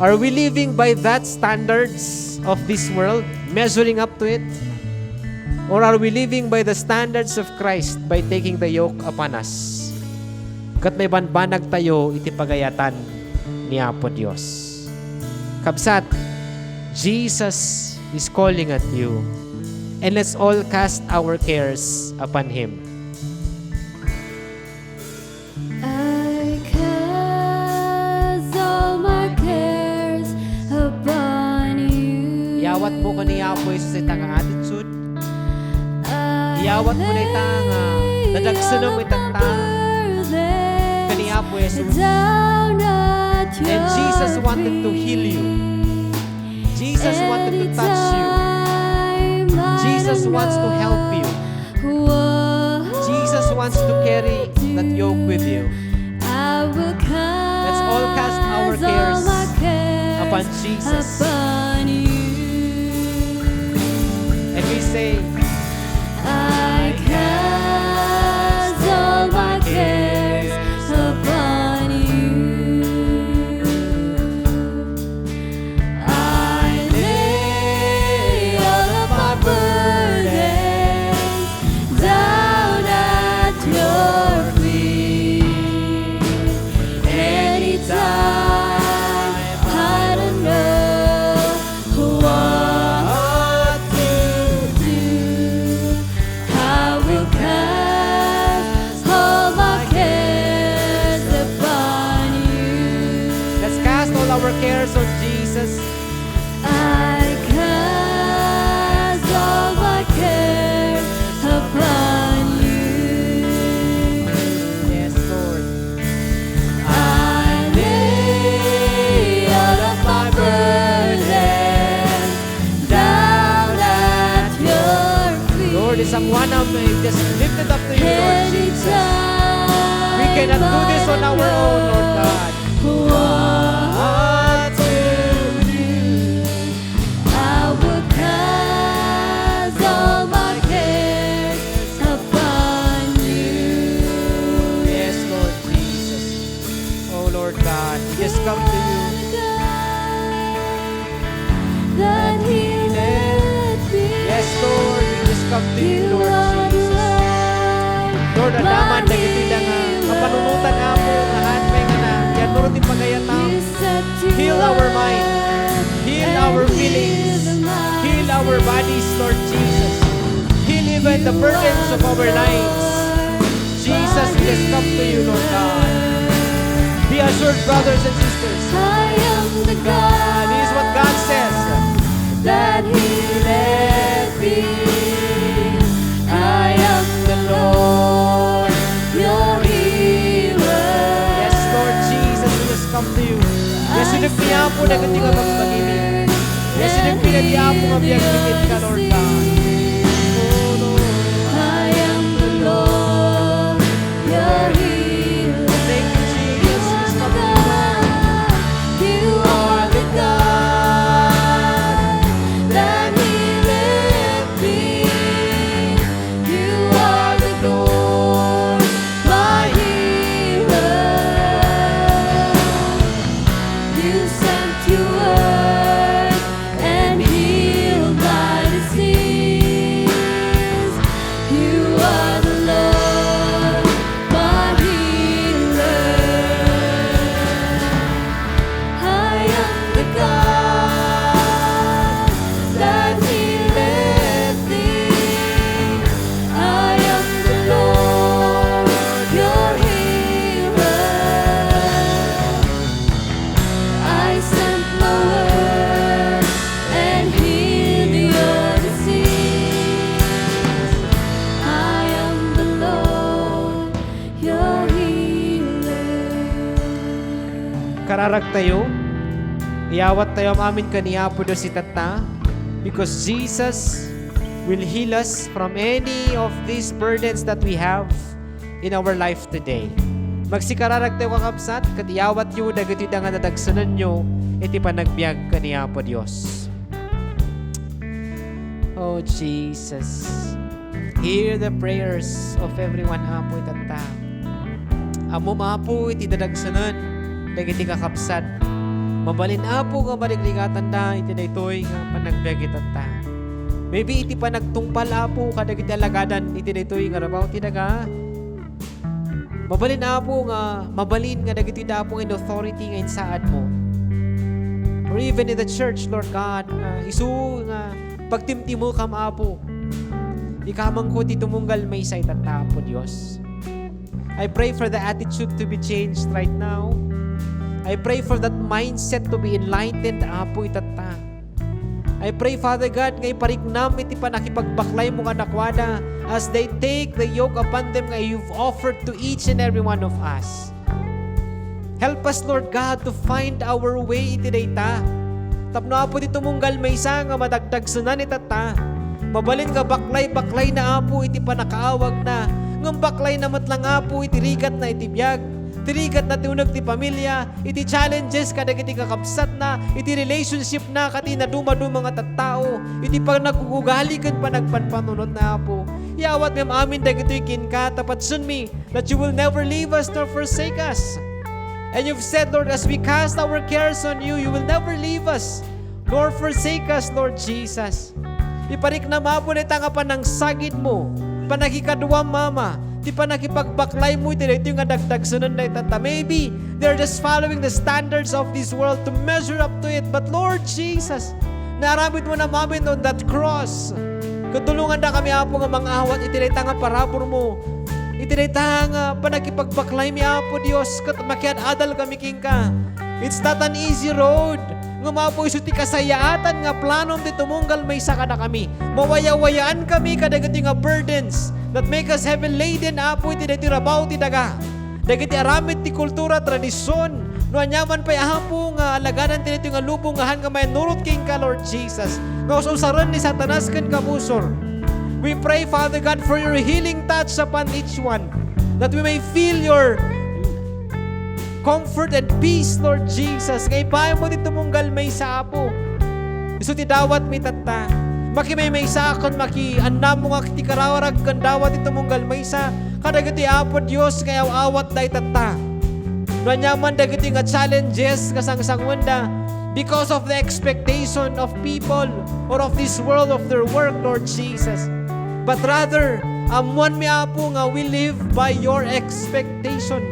Are we living by that standards of this world, measuring up to it? Or are we living by the standards of Christ by taking the yoke upon us? Kat may banbanag tayo, iti pagayatan ni Apo Diyos. Kabsat, Jesus is calling at you. And let's all cast our cares upon Him. I cast all my cares upon you. Iyawat mo ko ni Apo Jesus itang attitude. Iyawat mo na itang nadagsunong itang kani Apo Jesus. And Jesus wanted to heal you. Jesus wanted to touch you. Jesus wants to help you. Jesus wants to carry that yoke with you. Let's all cast our cares upon Jesus. And we say, I cast all my cares upon you. I lay all of my burdens down at your feet. Anytime I don't know what to do, I will cast all my cares upon you. let's cast all our cares on Jesus. I cast all my cares upon you. Yes, Lord. I lay all of my burdens down at your feet. Lord, isang one of just lift it up to you, Lord Jesus. We cannot do this on our own, Lord God. What to do? I will cast all my cares upon you. Yes, Lord Jesus. Oh, Lord God, we just come to you. come to you, You Lord are the Jesus. Lord, Lord, adaman na gitila nga kapanunutan nga po nga hatpay nga na yan nurot yung pagayataw. you said you Heal our mind. would, Heal and our heal feelings. my Heal our bodies, Lord Jesus. Heal even the burdens of our lives. Jesus, we just come to you, Lord God. Be assured, brothers and sisters. I am the God This is what God says. that healeth thee. I am the Lord, your healer. Yes, Lord Jesus, we just come to you. Yes, sinagpiya po na ganti ka magpag-ibig. Yes, sinagpiya po nga biyag-bigit ka, Lord God. Oh, Lord. I am the Lord, your healer. Thank you, Jesus. We just come to you. You are the God that healeth thee. You are the Lord, my healer. You sent your word and healed my disease. You are the Lord, my healer. I am the God that healeth thee. I am the Lord, your healer. I sent my word and healed your disease. I am the Lord, your healer. Kararag tayo. Iyawat tayo ang amin kaniyapo do si Tata. Because Jesus will heal us from any of these burdens that we have in our life today. Magsikararag tayo kakapsat, kat iyawat yu, dagiti da nga nadagsanan nyo, iti panagbiag kaniyapo Diyos. Oh Jesus, hear the prayers of everyone apo itata. Amo maapo iti dadagsanan, dagiti kakapsat. Mabalin apo nga maligligatan da, iti daytoy nga panagbiag itata. Maybe iti panagtungpal apo kadagiti alagadan, iti daytoy nga rabaw ti daga. Mabalin apo nga, mabalin nga dagiti dapo in authority nga insaad mo. Or even in the church, Lord God, isu nga pagtimtimo kam apo. Ikamang ko ti tumunggal may say tata po Diyos. I pray for the attitude to be changed right now. I pray for that mindset to be enlightened apo itata. I pray, Father God, ngay pariknam iti panakipagbaklay mo nga nakwada as they take the yoke upon them nga you've offered to each and every one of us. Help us, Lord God, to find our way iti dayta. Tapno apo dito munggal may isa nga madagdag sunan itata. Mabalin ka baklay na apo iti panakaawag na. Ngam baklay na matlang apo iti rigat na iti biyag. Tirigat na tiunag ti pamilya, iti challenges kadagiti kakapsat na, iti relationship na kati na dumaduma nga tattao, iti pag nagugugalikan pa nagpanpanunod na apo. Iawat ngam amin dagito'y kinka, tapat sun me, that you will never leave us nor forsake us. And you've said, Lord, as we cast our cares on you, you will never leave us nor forsake us, Lord Jesus. Iparik na mapo na itanga pa ng sagid mo, panakikaduwa mama, di pa nakipagbaklay mo ito yung adagdag sunod na itata. Maybe they're just following the standards of this world to measure up to it. But Lord Jesus, naramid mo na mamin on that cross. Katulungan na kami apo nga mga awat, itinayta nga parabor mo. Itinayta nga panakipagbaklay mi apo Diyos, kat makian adal kami king ka. It's not an easy road. Nga mapo iso ti kasayaatan nga planom ti tumunggal may saka na kami. Mawaya-wayaan kami kadagiti nga burdens that make us heavy laden apo iti dati rabaw ti daga. Dagiti aramid ti kultura, tradisyon. No anyaman pa'y ahapo nga alaganan ti nga lubungahan nga may nurot king ka Lord Jesus. Nga usaran ni Satanas ken kabusor. We pray Father God for your healing touch upon each one. That we may feel your comfort and peace, Lord Jesus. Ngay pahay mo dito munggal may sa apo. Iso ti dawat mi tata. Maki may sa akon, maki anam mo nga ti karawarag kan dawat dito munggal may sa. Kadagiti apo Diyos ngay awat day tata. Nanyaman dagiti nga challenges kasang wanda because of the expectation of people or of this world of their work, Lord Jesus. but rather, amuan mi Apo nga we live by your expectation.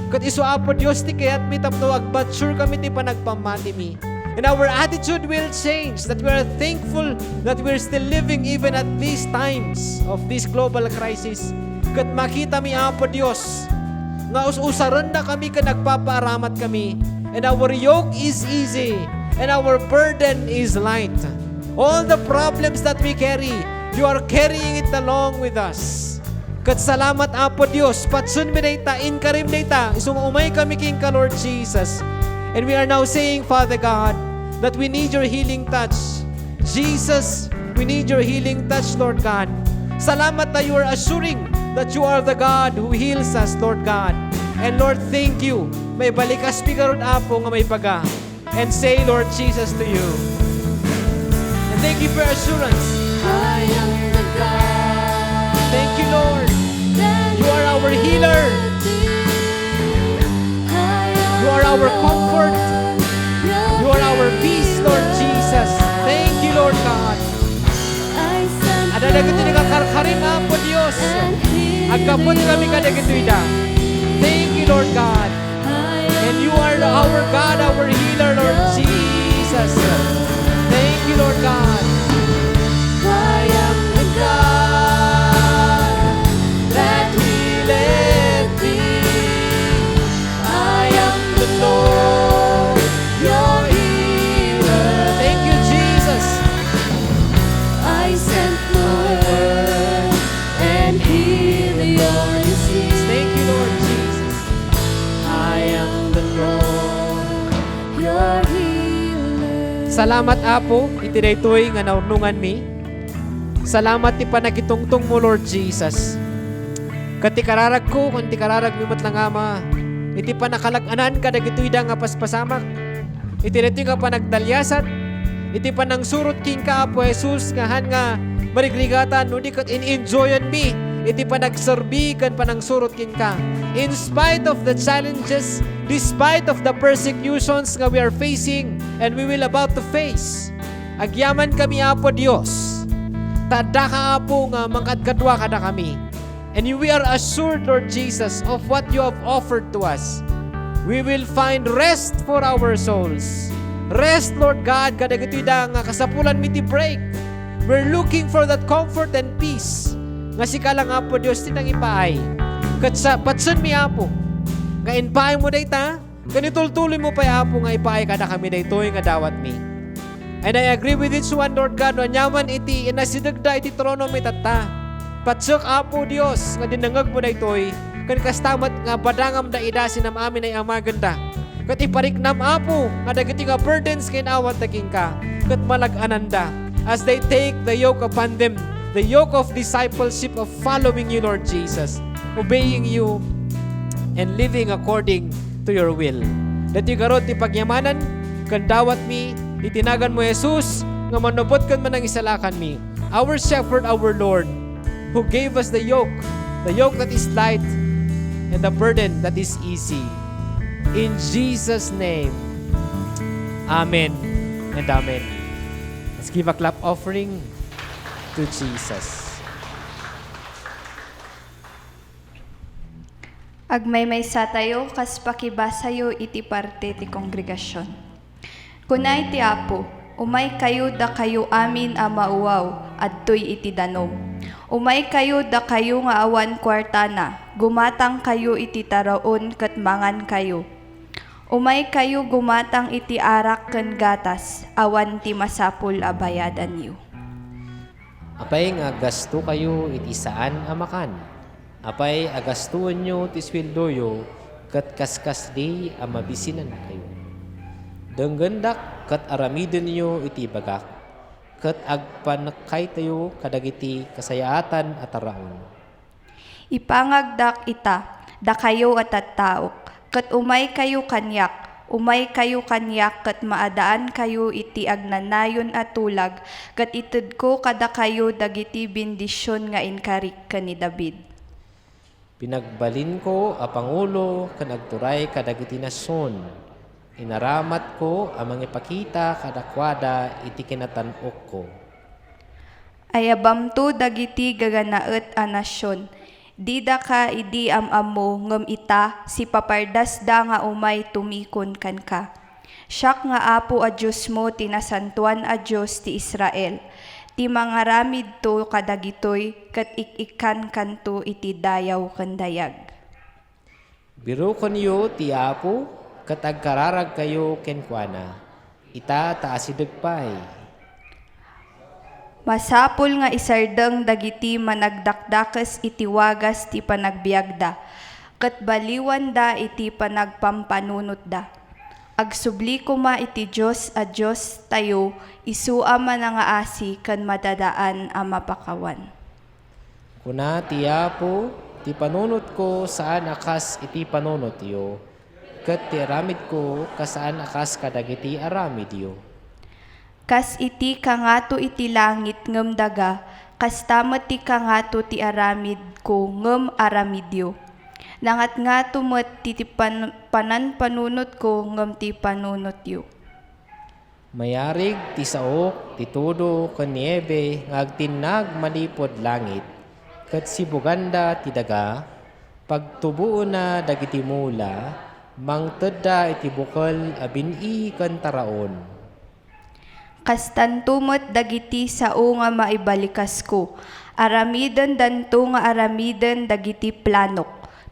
Kat iso Apo Dios ti kayat mi tapno agbat sure kami ti panagpamati mi. And our attitude will change, that we are thankful that we're still living even at these times of this global crisis. Kat makita mi Apo Dios nga usaran na kami ka nagpapaaramat kami, and our yoke is easy and our burden is light. All the problems that we carry, you are carrying it along with us. Kat salamat Apo Dios, patsun mi dayta, inkarim dayta, isung umay kami king ka Lord Jesus. And we are now saying, Father God, that we need your healing touch. Jesus, we need your healing touch, Lord God. Salamat na you are assuring that you are the God who heals us, Lord God. And Lord, thank you. May balikas pigarod Apo nga may paga. And say, Lord Jesus, to you. And thank you for assurance. I am the God Thank you, Lord. that You are our healer. You are our comfort. You are our peace, Lord Jesus. Thank you, Lord God. Ada dagiti ni kakarkarim Apo Dios. Agkapot kami kadagiti. Thank you, Lord God. And you are our God, our healer, Lord Jesus. Thank you, Lord God. I am the God that healeth thee. I am the Lord, your healer. Thank you, Jesus. I sent my word and heal your disease. Thank you, Lord Jesus. I am the Lord. Your healer. Salamat Apo, iti daytoy nga naunungan mi. Salamat ti panagitungtong mo, Lord Jesus. Kati kararag ko, kung ti kararag mi matlang Ama, iti panakalag-anan ka dagitoy da nga paspasamak. Iti daytoy nga panagdalyasat, iti panang surot king ka Apo Jesus nga han nga marigrigatan no di kat in-enjoyan mi. Iti panagserbi kan panang surot king ka. In spite of the challenges, despite of the persecutions nga we are facing and we will about to face, agyaman kami Apo Dios. Tada ka Apo nga mangkadkadwa kada kami. And we are assured, Lord Jesus, of what you have offered to us. We will find rest for our souls. Rest, Lord God, kadagitoy da nga kasapulan mi ti break. We're looking for that comfort and peace. Nga si kalang Apo Dios tinang ipaay. Kat sa patsun mi Apo. Nga inpaay mo dayta, kanitultuloy mo pa Apo nga ipaay kada kami daytoy nga dawat mi. And I agree with each one, Lord God, no nyaman iti inasidagda iti trono mi tatta. Patsuk Apo Dios nga dinangag mo daytoy kan kastamat nga badangam da idasin am amin ay amaganda. Kat ipariknam Apo nga dagiti nga burdens kinawat taking ka. Kat malag-ananda as they take the yoke upon them, the yoke of discipleship of following you, Lord Jesus, obeying you and living according to your will. Dati karot ti pagyamanan kan dawat mi itinagan mo Jesus nga manubot kan man ang isalakan mi. Our shepherd, our Lord, who gave us the yoke that is light and the burden that is easy. In Jesus' name, Amen and Amen. Let's give a clap offering to Jesus. Agmay-maysa tayo, kas pakibasayo iti parte ti kongregasyon. Kunay ti Apo, umay kayo da kayo amin a mauwaw, adtoy iti danom. Umay kayo da kayo nga awan kwartana, gumatang kayo iti taraon ket mangan kayo. Umay kayo gumatang iti arak ken gatas, awan ti masapul a bayadan yu. Apay nga gasto kayo iti saan amakan. Apay agastuon nyo ti sweldoyo ket kaskas di a mabisinan kayo. Denggendak ket aramiden nyo iti bagak ket agpanekay tayo kadagiti kasayaatan at araon. Ipangagdak ita, da kayo at tattaok, ket umay kayo kanyak, ket maadaan kayo iti agnanayon at tulag, ket ited ko kada kayo dagiti bendisyon nga inkarik ka ni David. Pinagbalin ko a Pangulo ken agturay kadagiti nasyon. Inaramat ko amang ipakita kadakwada iti kinatan-ok ko. Ayabamto dagiti gaganaet a nasyon. Dida ka idi amamo ngem ita si papardas da nga umay tumikon kan ka. Siak nga apo a Diyos mo tinasantuan a Diyos ti Israel. Ti mangaramid to kadagitoy ket ikan kanto iti dayaw ken dayag. Biro kanyo ti Apo, ket agkararag kayo kenkwana. Ita taasideg pay. Masapul nga isardeng dagiti managdakdakes iti wagas ti panagbiagda, ket baliwan da iti panagpampanunot da. Agsubli kuma iti Diyos a Diyos tayo, isua man nga asi kan madadaan a mapakawan. Kuna ti Apo, ti panunot ko saan akas iti panunot yo, ket ti aramid ko kasaan akas kadagiti aramid yo. Kas iti kangato iti langit ngem daga, kas tamet ti kangato ti aramid ko ngem aramidyo. Nangat nga tumet ti pananpanunot ko ngem ti panunot yo. Mayarig ti saok, ti tudo, ken niebe, nga agtinag malipod langit, ket si buganda ti daga, pagtubuo na dagiti mula, mangtedda iti bukal abini ken taraon. Kastan tumet dagiti sao nga maibalikas ko. Aramiden danto nga aramiden dagiti planok.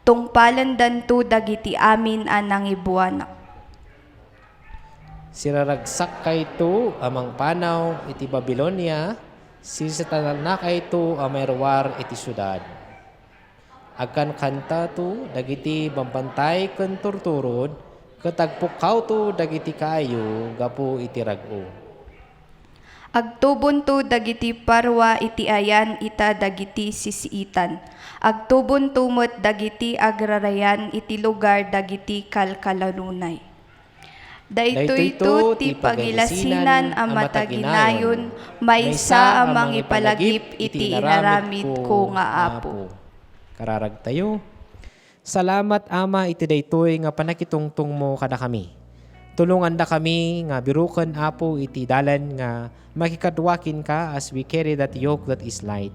Tungpalan danto dagiti amin anang ibuanak. Siraragsak kayto amang panaw iti Babilonia, sisatanak kayto amerwar iti syudad. Agkan kanta to dagiti bambantay ken turturod, ketagpukaw to dagiti kayo gapo iti rag-o. Agtubon to dagiti parwa iti ayan ita dagiti sisiitan. Agtubon tumot dagiti agrarayan iti lugar dagiti kalkalalunay. Daytoy to ti pagilasinan a mataginayon, maysa amang ipalagip iti inaramid ko nga apo. Kararag tayo. Salamat Ama iti daytoy nga panakitungtong mo kada kami. Tulungan da kami nga birukan Apo iti dalan nga makikadwakin ka as we carry that yoke that is light.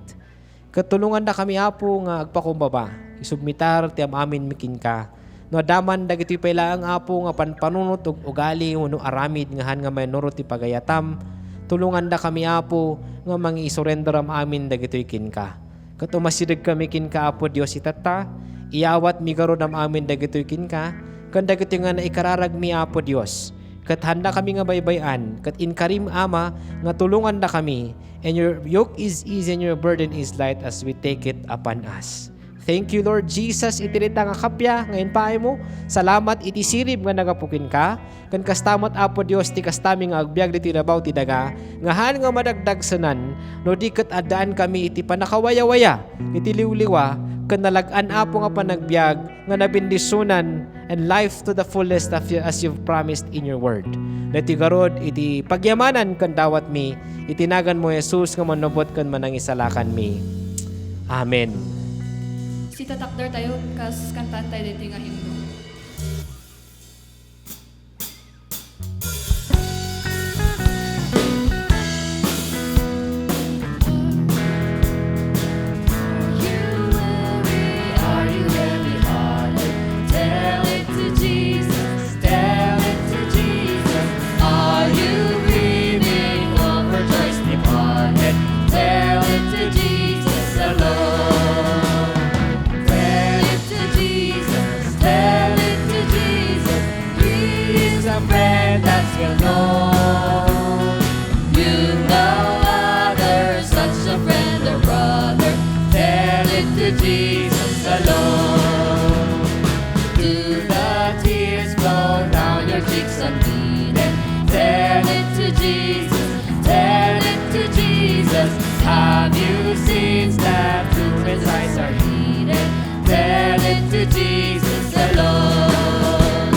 Katulungan da kami Apo nga agpakumbaba, isubmitar ti amin mikin ka. No adaman dagiti paylaang Apo nga panpanunot ug ugali wenno aramid ngahan nga may nurot ti pagayatam. Tulungan da kami Apo nga mangi-surrender am amin dagitoy kin ka. Ket umasidig kami kin ka Apo Dios itata, iyawat migaro am amin dagitoy kin ka. Ken dagiti nga naikararag mi Apo Dios. Ket handa kami nga baybayan, ket inkarim Ama nga tulungan da kami. And your yoke is easy and your burden is light as we take it upon us. Thank you Lord Jesus itirita nga kapya ngayon paay mo. Salamat iti sirib nga nagapukin ka. Ken kastamat Apo Dios ti kastami nga agbiag iti rabaw ti daga. Ngahan nga madagdag sanan no di ket addaan kami iti panakawaya-waya iti liwliwa ken nalagan Apo nga panagbiag nga nabindisunan and life to the fullest as you've promised in your word. Dati garod iti pagyamanan ken dawat mi itinagan mo Jesus nga manubot ken manangisalakan mi. Amen. Si tatakder tayo, kas kantaan tayo dito nga himno. Jesus alone. Do the tears flow down your cheeks unheeded? Tell it to Jesus, tell it to Jesus. Have you seen that through his eyes are heated? Tell it to Jesus alone.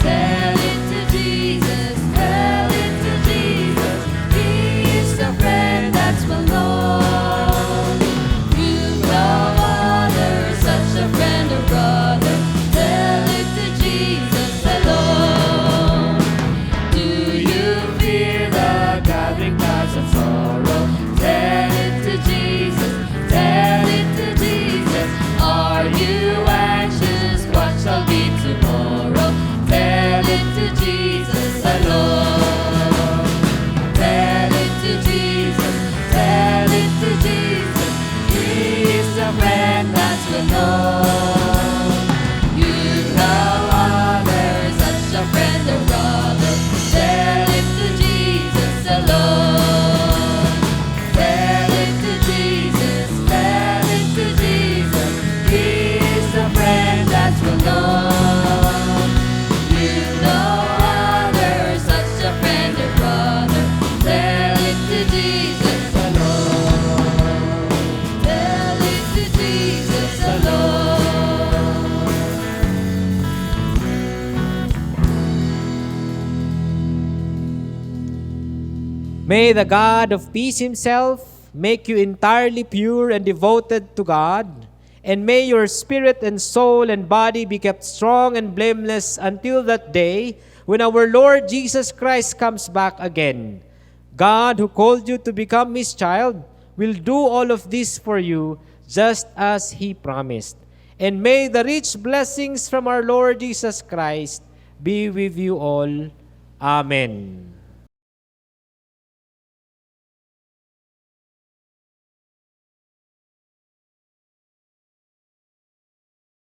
Tell it to Jesus, tell it to Jesus. He is the friend that's well known. You know other, such a friend or brother. Tell it to Jesus alone. Do you feel the gathering clouds of sorrow? Tell it May the God of peace himself make you entirely pure and devoted to God, and may your spirit and soul and body be kept strong and blameless until that day when our Lord Jesus Christ comes back again. God, who called you to become his child, will do all of this for you just as he promised. And may the rich blessings from our Lord Jesus Christ be with you all. Amen.